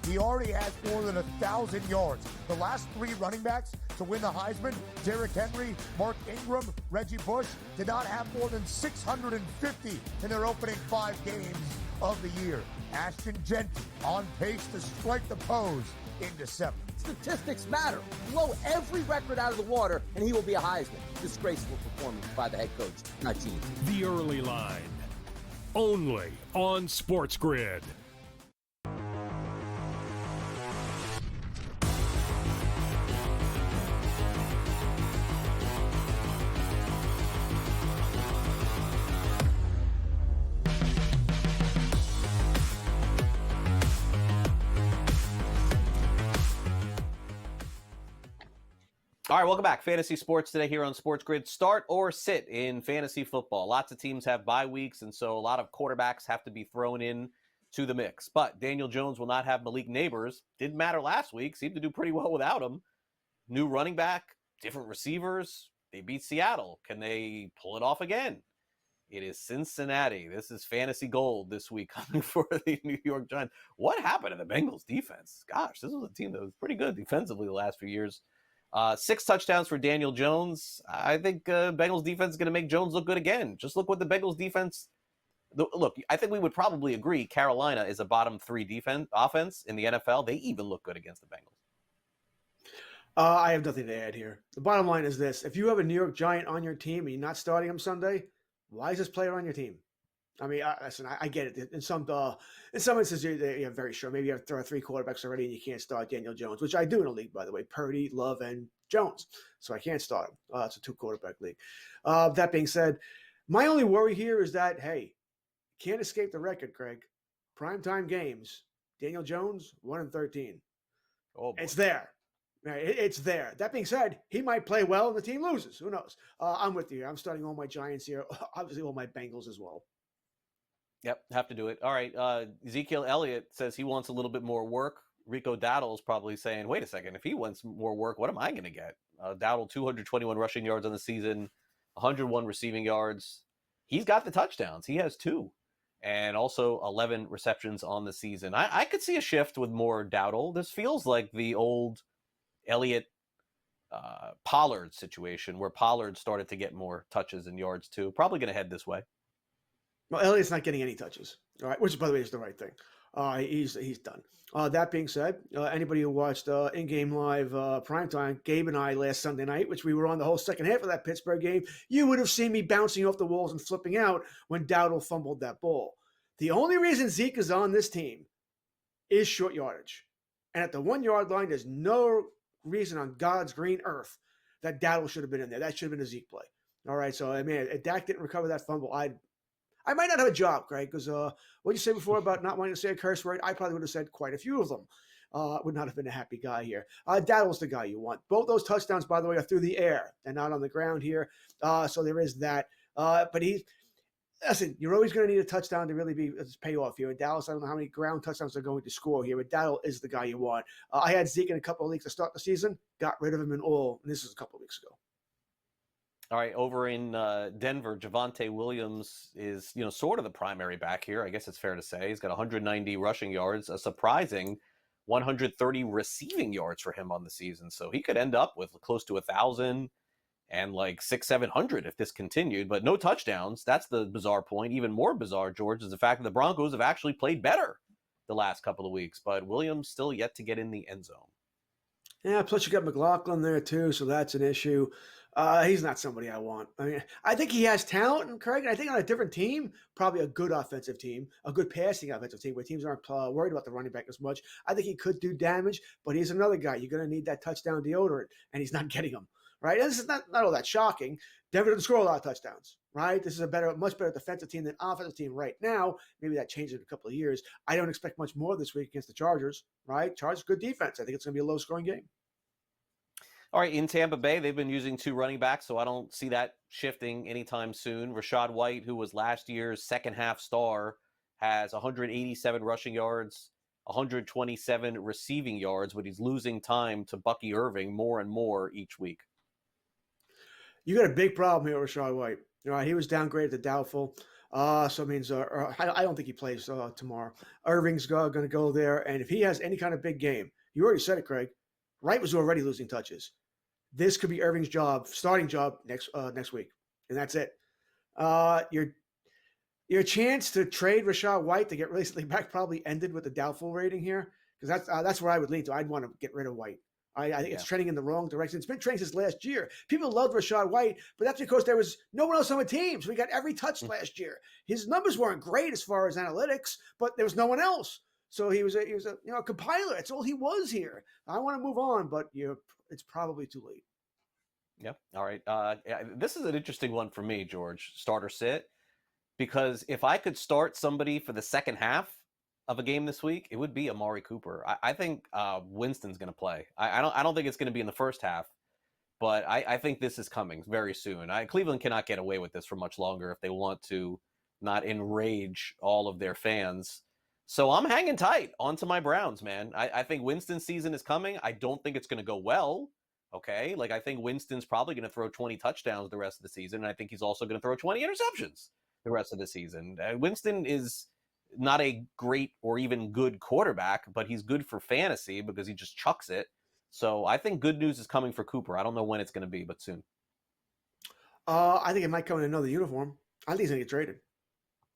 He already has more than 1,000 yards. The last 3 running backs to win the Heisman, Derrick Henry, Mark Ingram, Reggie Bush, did not have more than 650 in their opening 5 games of the year. Ashton Genty on pace to strike the pose in December. Statistics matter. Blow every record out of the water, and he will be a Heisman. Disgraceful performance by the head coach, not Gene. The early line, only on SportsGrid. All right, welcome back. Fantasy Sports Today here on SportsGrid. Start or sit in fantasy football. Lots of teams have bye weeks, and so a lot of quarterbacks have to be thrown in to the mix. But Daniel Jones will not have Malik Neighbors. Didn't matter last week. Seemed to do pretty well without him. New running back, different receivers. They beat Seattle. Can they pull it off again? It is Cincinnati. This is fantasy gold this week coming for the New York Giants. What happened to the Bengals defense? Gosh, this was a team that was pretty good defensively the last few years. 6 touchdowns for Daniel Jones. I think Bengals defense is going to make Jones look good again. Just look what the Bengals defense. Look, I think we would probably agree Carolina is a bottom 3 offense in the NFL. They even look good against the Bengals. I have nothing to add here. The bottom line is this: if you have a New York Giant on your team and you're not starting him Sunday, why is this player on your team? I mean, listen, I get it. In some instances, you're very sure. Maybe you have 3 quarterbacks already and you can't start Daniel Jones, which I do in a league, by the way. Purdy, Love, and Jones. So I can't start him. It's a 2-quarterback league. That being said, my only worry here is that, hey, can't escape the record, Craig. Primetime games, Daniel Jones, 1-13. Oh, boy. It's there. It's there. That being said, he might play well and the team loses. Who knows? I'm with you. I'm starting all my Giants here. Obviously, all my Bengals as well. Yep, have to do it. All right, Ezekiel Elliott says he wants a little bit more work. Rico Dowdle is probably saying, wait a second, if he wants more work, what am I going to get? Dowdle, 221 rushing yards on the season, 101 receiving yards. He's got the touchdowns. He has 2. And also 11 receptions on the season. I could see a shift with more Dowdle. This feels like the old Elliott Pollard situation where Pollard started to get more touches and yards too. Probably going to head this way. Well, Elliott's not getting any touches, all right, which, by the way, is the right thing. He's done. That being said, anybody who watched in-game live primetime, Gabe and I last Sunday night, which we were on the whole second half of that Pittsburgh game, you would have seen me bouncing off the walls and flipping out when Dowdle fumbled that ball. The only reason Zeke is on this team is short yardage. And at the 1-yard line, there's no reason on God's green earth that Dowdle should have been in there. That should have been a Zeke play. All right, so, I mean, if Dak didn't recover that fumble, I might not have a job, Greg, because what you said before about not wanting to say a curse word, I probably would have said quite a few of them. Would not have been a happy guy here. Dowdle's the guy you want. Both those touchdowns, by the way, are through the air and not on the ground here. So there is that. But listen, you're always going to need a touchdown to really pay off here. In Dallas, I don't know how many ground touchdowns they're going to score here, but Dowdle is the guy you want. I had Zeke in a couple of leagues to start the season, got rid of him in all, and this was a couple of weeks ago. All right, over in Denver, Javonte Williams is, sort of the primary back here. I guess it's fair to say. He's got 190 rushing yards, a surprising 130 receiving yards for him on the season. So he could end up with close to 1,000 and like 600-700 if this continued, but no touchdowns. That's the bizarre point. Even more bizarre, George, is the fact that the Broncos have actually played better the last couple of weeks, but Williams still yet to get in the end zone. Yeah, plus you got McLaughlin there too, so that's an issue. He's not somebody I want. I mean, I think he has talent, and Craig, and I think on a different team, probably a good offensive team, a good passing offensive team where teams aren't worried about the running back as much. I think he could do damage, but he's another guy. You're going to need that touchdown deodorant, and he's not getting them, right? And this is not all that shocking. Denver doesn't score a lot of touchdowns, right? This is a much better defensive team than offensive team right now. Maybe that changes in a couple of years. I don't expect much more this week against the Chargers, right? Chargers, good defense. I think it's going to be a low-scoring game. All right, in Tampa Bay, they've been using 2 running backs, so I don't see that shifting anytime soon. Rachaad White, who was last year's second-half star, has 187 rushing yards, 127 receiving yards, but he's losing time to Bucky Irving more and more each week. You got a big problem here with Rachaad White. All right, he was downgraded to doubtful. So it means I don't think he plays tomorrow. Irving's going to go there, and if he has any kind of big game, you already said it, Craig. Wright was already losing touches. This could be Irving's starting job next week, and that's it. Your chance to trade Rachaad White to get recently back probably ended with the doubtful rating here, because that's where I would lean to. I'd want to get rid of White. I think it's trending in the wrong direction. It's been trending since last year. People loved Rachaad White, but that's because there was no one else on the team. So he got every touch last year. His numbers weren't great as far as analytics, but there was no one else. So he was a compiler. That's all he was here. I want to move on, but it's probably too late. Yep. All right. This is an interesting one for me, George. Start or sit, because if I could start somebody for the second half of a game this week, it would be Amari Cooper. I think Winston's going to play. I don't think it's going to be in the first half, but I think this is coming very soon. Cleveland cannot get away with this for much longer if they want to not enrage all of their fans. So I'm hanging tight onto my Browns, man. I think Winston's season is coming. I don't think it's going to go well. Okay. I think Winston's probably going to throw 20 touchdowns the rest of the season. And I think he's also going to throw 20 interceptions the rest of the season. Winston is not a great or even good quarterback, but he's good for fantasy because he just chucks it. So I think good news is coming for Cooper. I don't know when it's going to be, but soon. I think it might come in another uniform. I think he's going to get traded.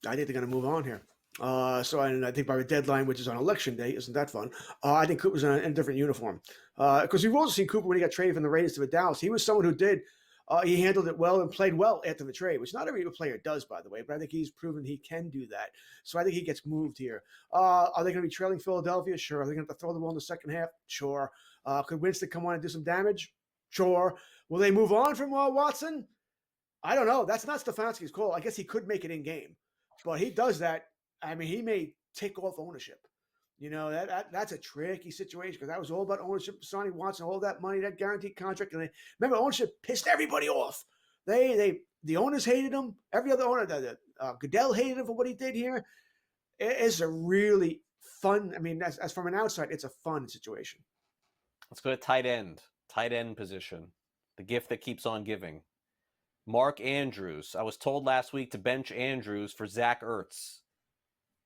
I think they're going to move on here. I think by the deadline, which is on election day, isn't that fun? I think Cooper's in a different uniform. Because we've also seen Cooper when he got traded from the Raiders to the Dallas. He was someone who did. He handled it well and played well after the trade, which not every player does, by the way. But I think he's proven he can do that. So I think he gets moved here. Are they going to be trailing Philadelphia? Sure. Are they going to have to throw the ball in the second half? Sure. Could Winston come on and do some damage? Sure. Will they move on from Watson? I don't know. That's not Stefanski's call. I guess he could make it in game. But he does that. I mean, he may take off ownership. That's a tricky situation because that was all about ownership. Sonny Watson, all that money, that guaranteed contract. And remember, ownership pissed everybody off. The owners hated him. Every other owner, Goodell hated him for what he did here. It's a really fun. I mean, as from an outside, it's a fun situation. Let's go to tight end position. The gift that keeps on giving. Mark Andrews. I was told last week to bench Andrews for Zach Ertz.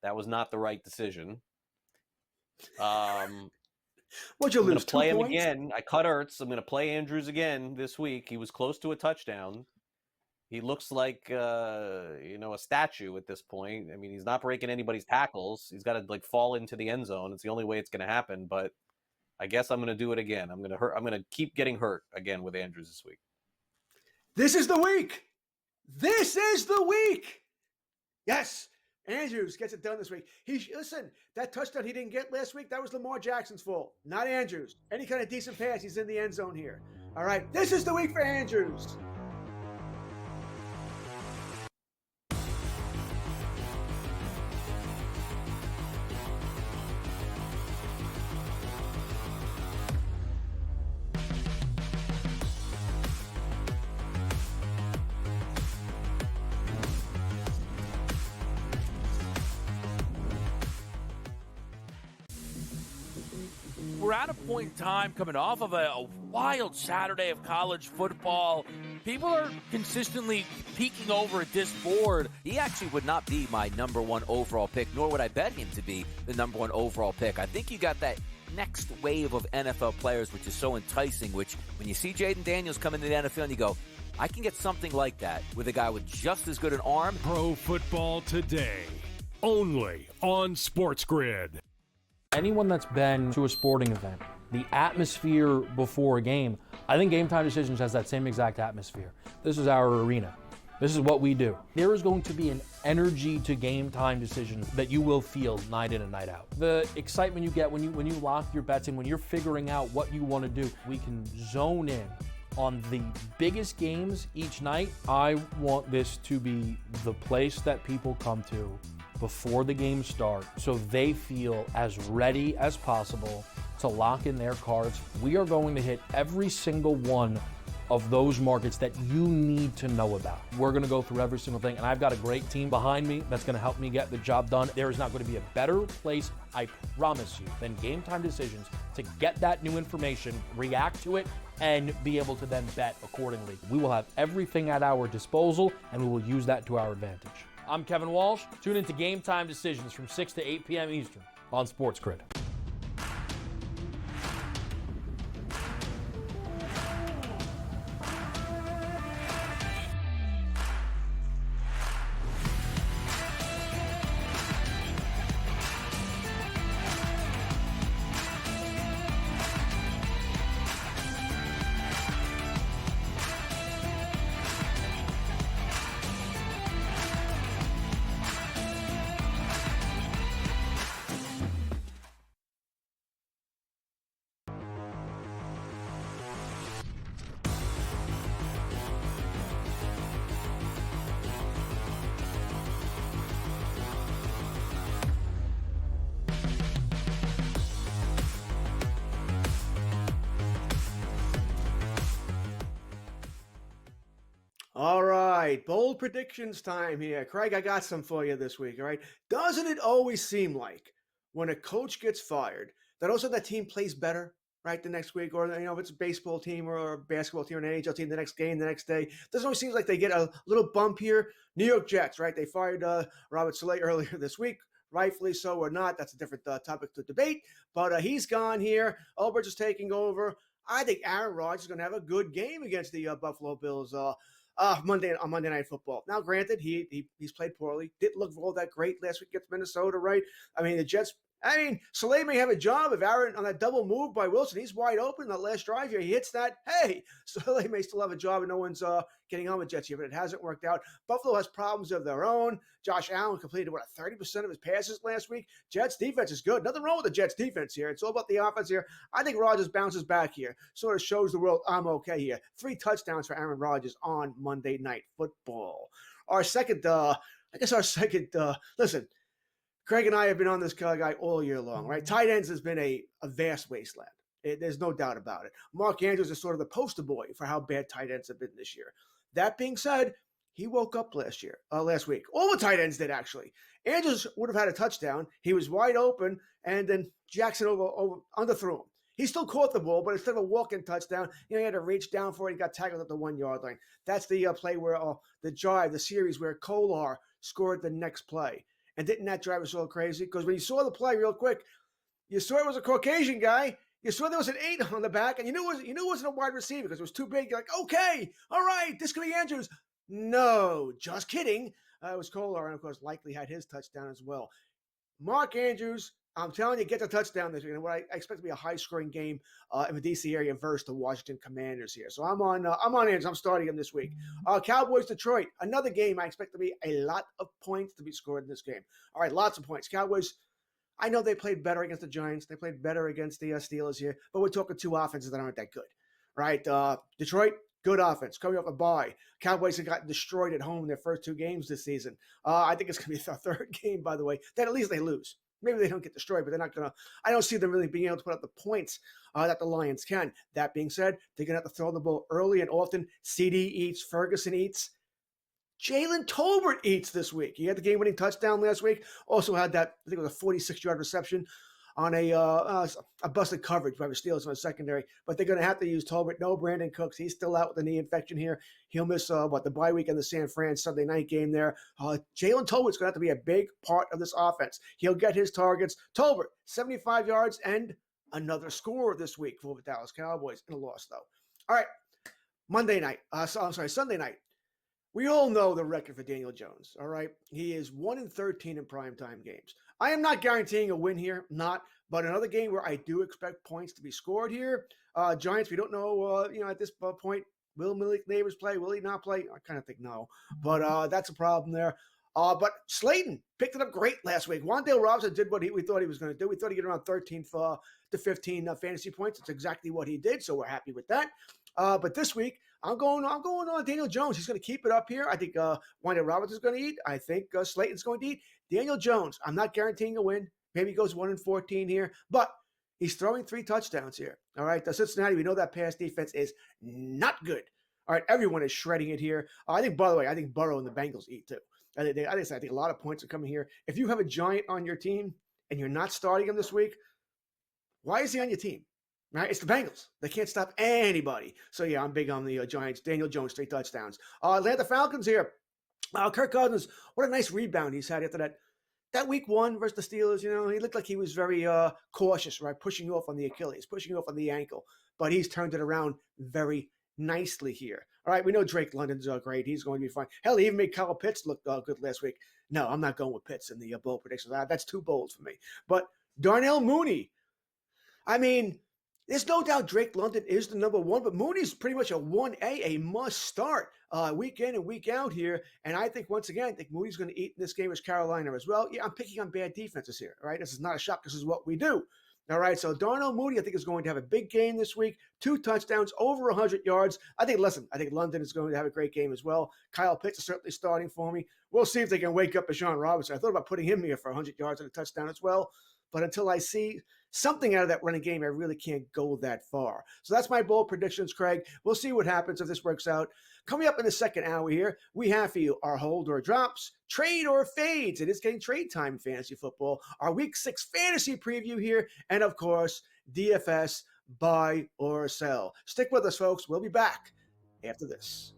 That was not the right decision. What'd you lose? Play him again. I cut Ertz. I'm going to play Andrews again this week. He was close to a touchdown. He looks like a statue at this point. I mean, he's not breaking anybody's tackles. He's got to fall into the end zone. It's the only way it's going to happen. But I guess I'm going to do it again. I'm going to keep getting hurt again with Andrews this week. This is the week. This is the week. Yes. Andrews gets it done this week. Listen, that touchdown he didn't get last week, that was Lamar Jackson's fault, not Andrews. Any kind of decent pass, he's in the end zone here. All right, this is the week for Andrews. We're at a point in time coming off of a wild Saturday of college football. People are consistently peeking over at this board. He actually would not be my number one overall pick, nor would I bet him to be the number one overall pick. I think you got that next wave of NFL players, which is so enticing, which when you see Jaden Daniels come into the NFL and you go, I can get something like that with a guy with just as good an arm. Pro Football Today, only on SportsGrid. Anyone that's been to a sporting event, the atmosphere before a game, I think Game Time Decisions has that same exact atmosphere. This is our arena. This is what we do. There is going to be an energy to Game Time Decisions that you will feel night in and night out. The excitement you get when you lock your bets in, when you're figuring out what you want to do, we can zone in on the biggest games each night. I want this to be the place that people come to before the games start so they feel as ready as possible to lock in their cards. We are going to hit every single one of those markets that you need to know about. We're gonna go through every single thing, and I've got a great team behind me that's gonna help me get the job done. There is not gonna be a better place, I promise you, than Game Time Decisions to get that new information, react to it, and be able to then bet accordingly. We will have everything at our disposal, and we will use that to our advantage. I'm Kevin Walsh. Tune into Game Time Decisions from 6 to 8 p.m. Eastern on SportsGrid. All right, bold predictions time here. Craig, I got some for you this week, all right? Doesn't it always seem like when a coach gets fired that also that team plays better, right, the next week? Or, if it's a baseball team or a basketball team or an NHL team, the next game, the next day. Doesn't always seem like they get a little bump here. New York Jets, right? They fired Robert Saleh earlier this week. Rightfully so or not, that's a different topic to debate. But he's gone here. Albert is taking over. I think Aaron Rodgers is going to have a good game against the Buffalo Bills on Monday Night Football. Now, granted, he's played poorly. Didn't look all that great last week against Minnesota, right? I mean, the Jets. Saleh may have a job if Aaron on that double move by Wilson, he's wide open. The last drive here, he hits that. Hey, Saleh may still have a job, and no one's getting on with Jets here, but it hasn't worked out. Buffalo has problems of their own. Josh Allen completed 30% of his passes last week. Jets defense is good. Nothing wrong with the Jets defense here. It's all about the offense here. I think Rodgers bounces back here. Sort of shows the world I'm okay here. 3 touchdowns for Aaron Rodgers on Monday Night Football. Our second, listen. Craig and I have been on this guy all year long, right? Tight ends has been a vast wasteland. There's no doubt about it. Mark Andrews is sort of the poster boy for how bad tight ends have been this year. That being said, he woke up last week. All the tight ends did, actually. Andrews would have had a touchdown. He was wide open, and then Jackson underthrew him. He still caught the ball, but instead of a walk-in touchdown, he had to reach down for it. He got tackled at the 1-yard line. That's the play where the series where Kolar scored the next play. And didn't that drive us all crazy? Because when you saw the play real quick, you saw it was a Caucasian guy. You saw there was an 8 on the back, and you knew it wasn't a wide receiver because it was too big. You're like, okay, all right, this could be Andrews. No, just kidding. It was Kolar, and of course, likely had his touchdown as well. Mark Andrews, I'm telling you, get the touchdown this week. And what I expect to be a high-scoring game in the D.C. area versus the Washington Commanders here. So I'm on Andrews. I'm starting him this week. Cowboys, Detroit, another game I expect to be a lot of points to be scored in this game. All right, lots of points. Cowboys, I know they played better against the Giants. They played better against the Steelers here. But we're talking 2 offenses that aren't that good, right? Detroit, good offense, coming off a bye. Cowboys have gotten destroyed at home in their first 2 games this season. I think it's going to be their 3rd game, by the way, that at least they lose. Maybe they don't get destroyed, but they're not going to – I don't see them really being able to put up the points that the Lions can. That being said, they're going to have to throw the ball early and often. CD eats, Ferguson eats. Jalen Tolbert eats this week. He had the game-winning touchdown last week. Also had that, I think it was a 46-yard reception on a busted coverage by the Steelers in the secondary. But they're going to have to use Tolbert. No Brandon Cooks. He's still out with a knee infection here. He'll miss, the bye week and the San Fran Sunday night game there. Jalen Tolbert's going to have to be a big part of this offense. He'll get his targets. Tolbert, 75 yards and another score this week for the Dallas Cowboys in a loss, though. All right, Sunday night. We all know the record for Daniel Jones, all right? He is 1-13 in primetime games. I am not guaranteeing a win here, but another game where I do expect points to be scored here. Giants, we don't know, at this point, will Malik Neighbors play? Will he not play? I kind of think no, but that's a problem there. But Slayton picked it up great last week. Wan'Dale Robinson did what we thought he was going to do. We thought he'd get around 13 to 15 fantasy points. It's exactly what he did, so we're happy with that. But this week, I'm going on Daniel Jones. He's going to keep it up here. I think Wan'Dale Robinson's going to eat. I think Slayton's going to eat. Daniel Jones, I'm not guaranteeing a win. Maybe he goes 1-14 here, but he's throwing 3 touchdowns here. All right, the Cincinnati, we know that pass defense is not good. All right, everyone is shredding it here. I think, by the way, I think Burrow and the Bengals eat too. I think a lot of points are coming here. If you have a Giant on your team and you're not starting him this week, why is he on your team? Right? It's the Bengals. They can't stop anybody. So, yeah, I'm big on the Giants. Daniel Jones, 3 touchdowns. Atlanta Falcons here. Kirk Cousins, what a nice rebound he's had after that week 1 versus the Steelers. He looked like he was very cautious, right? Pushing off on the Achilles, pushing off on the ankle. But he's turned it around very nicely here. All right, we know Drake London's great. He's going to be fine. Hell, he even made Kyle Pitts look good last week. No, I'm not going with Pitts in the bold predictions. That's too bold for me. But Darnell Mooney, I mean, there's no doubt Drake London is the number 1, but Mooney's pretty much a 1A, a must start week in and week out here. And I think, once again, Mooney's going to eat in this game as Carolina as well. Yeah, I'm picking on bad defenses here. All right, this is not a shock. This is what we do. All right, so Darnell Mooney, I think, is going to have a big game this week. 2 touchdowns, over 100 yards. I think London is going to have a great game as well. Kyle Pitts is certainly starting for me. We'll see if they can wake up Bijan Robinson. I thought about putting him here for 100 yards and a touchdown as well. But until I see something out of that running game, I really can't go that far. So that's my bold predictions, Craig. We'll see what happens if this works out. Coming up in the second hour here, we have for you our hold or drops, trade or fades. It is getting trade time in fantasy football. Our Week 6 fantasy preview here. And, of course, DFS, buy or sell. Stick with us, folks. We'll be back after this.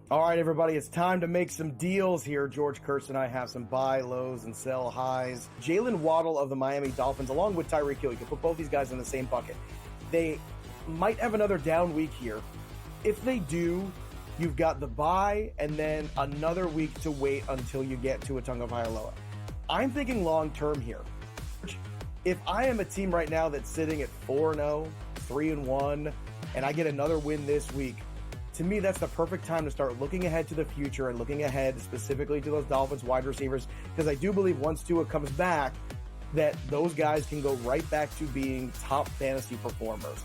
All right, everybody, it's time to make some deals here. George Kurtz and I have some buy lows and sell highs. Jalen Waddle of the Miami Dolphins, along with Tyreek Hill, you can put both these guys in the same bucket. They might have another down week here. If they do, you've got the bye and then another week to wait until you get to a Tagovailoa. I'm thinking long-term here. If I am a team right now that's sitting at 4-0, 3-1, and I get another win this week, to me, that's the perfect time to start looking ahead to the future and looking ahead specifically to those Dolphins wide receivers, because I do believe once Tua comes back, that those guys can go right back to being top fantasy performers.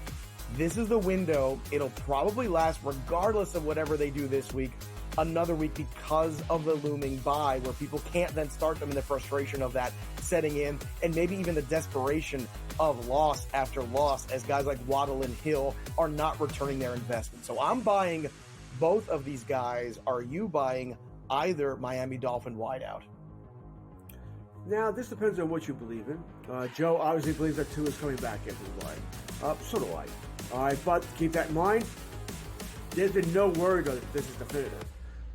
This is the window. It'll probably last, regardless of whatever they do this week, another week because of the looming bye, where people can't then start them in the frustration of that setting in, and maybe even the desperation of loss after loss as guys like Waddle and Hill are not returning their investment. So I'm buying both of these guys. Are you buying either Miami Dolphin wideout? Now, this depends on what you believe in. Joe obviously believes that Tua is coming back after the bye. So do I. All right, but keep that in mind. There's been no word that this is definitive.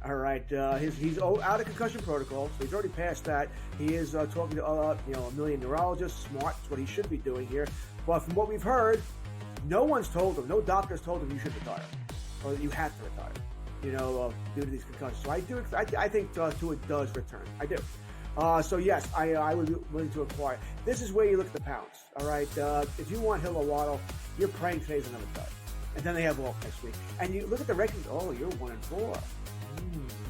All right, he's out of concussion protocol, so he's already passed that. He is talking to a million neurologists. Smart, that's what he should be doing here. But from what we've heard, no one's told him, no doctor's told him you should retire, or that you have to retire, due to these concussions. So I think Tua does return. I do. So yes, I would be willing to acquire. This is where you look at the pounds. All right, if you want Hill or Waddle, you're praying today's another cut, and then they have Walt next week. And you look at the rankings. Oh, you're 1-4.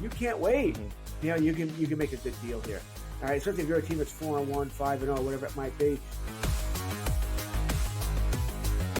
You can't wait. You can make a good deal here. All right, especially if you're a team that's 4-1, 5-0, whatever it might be.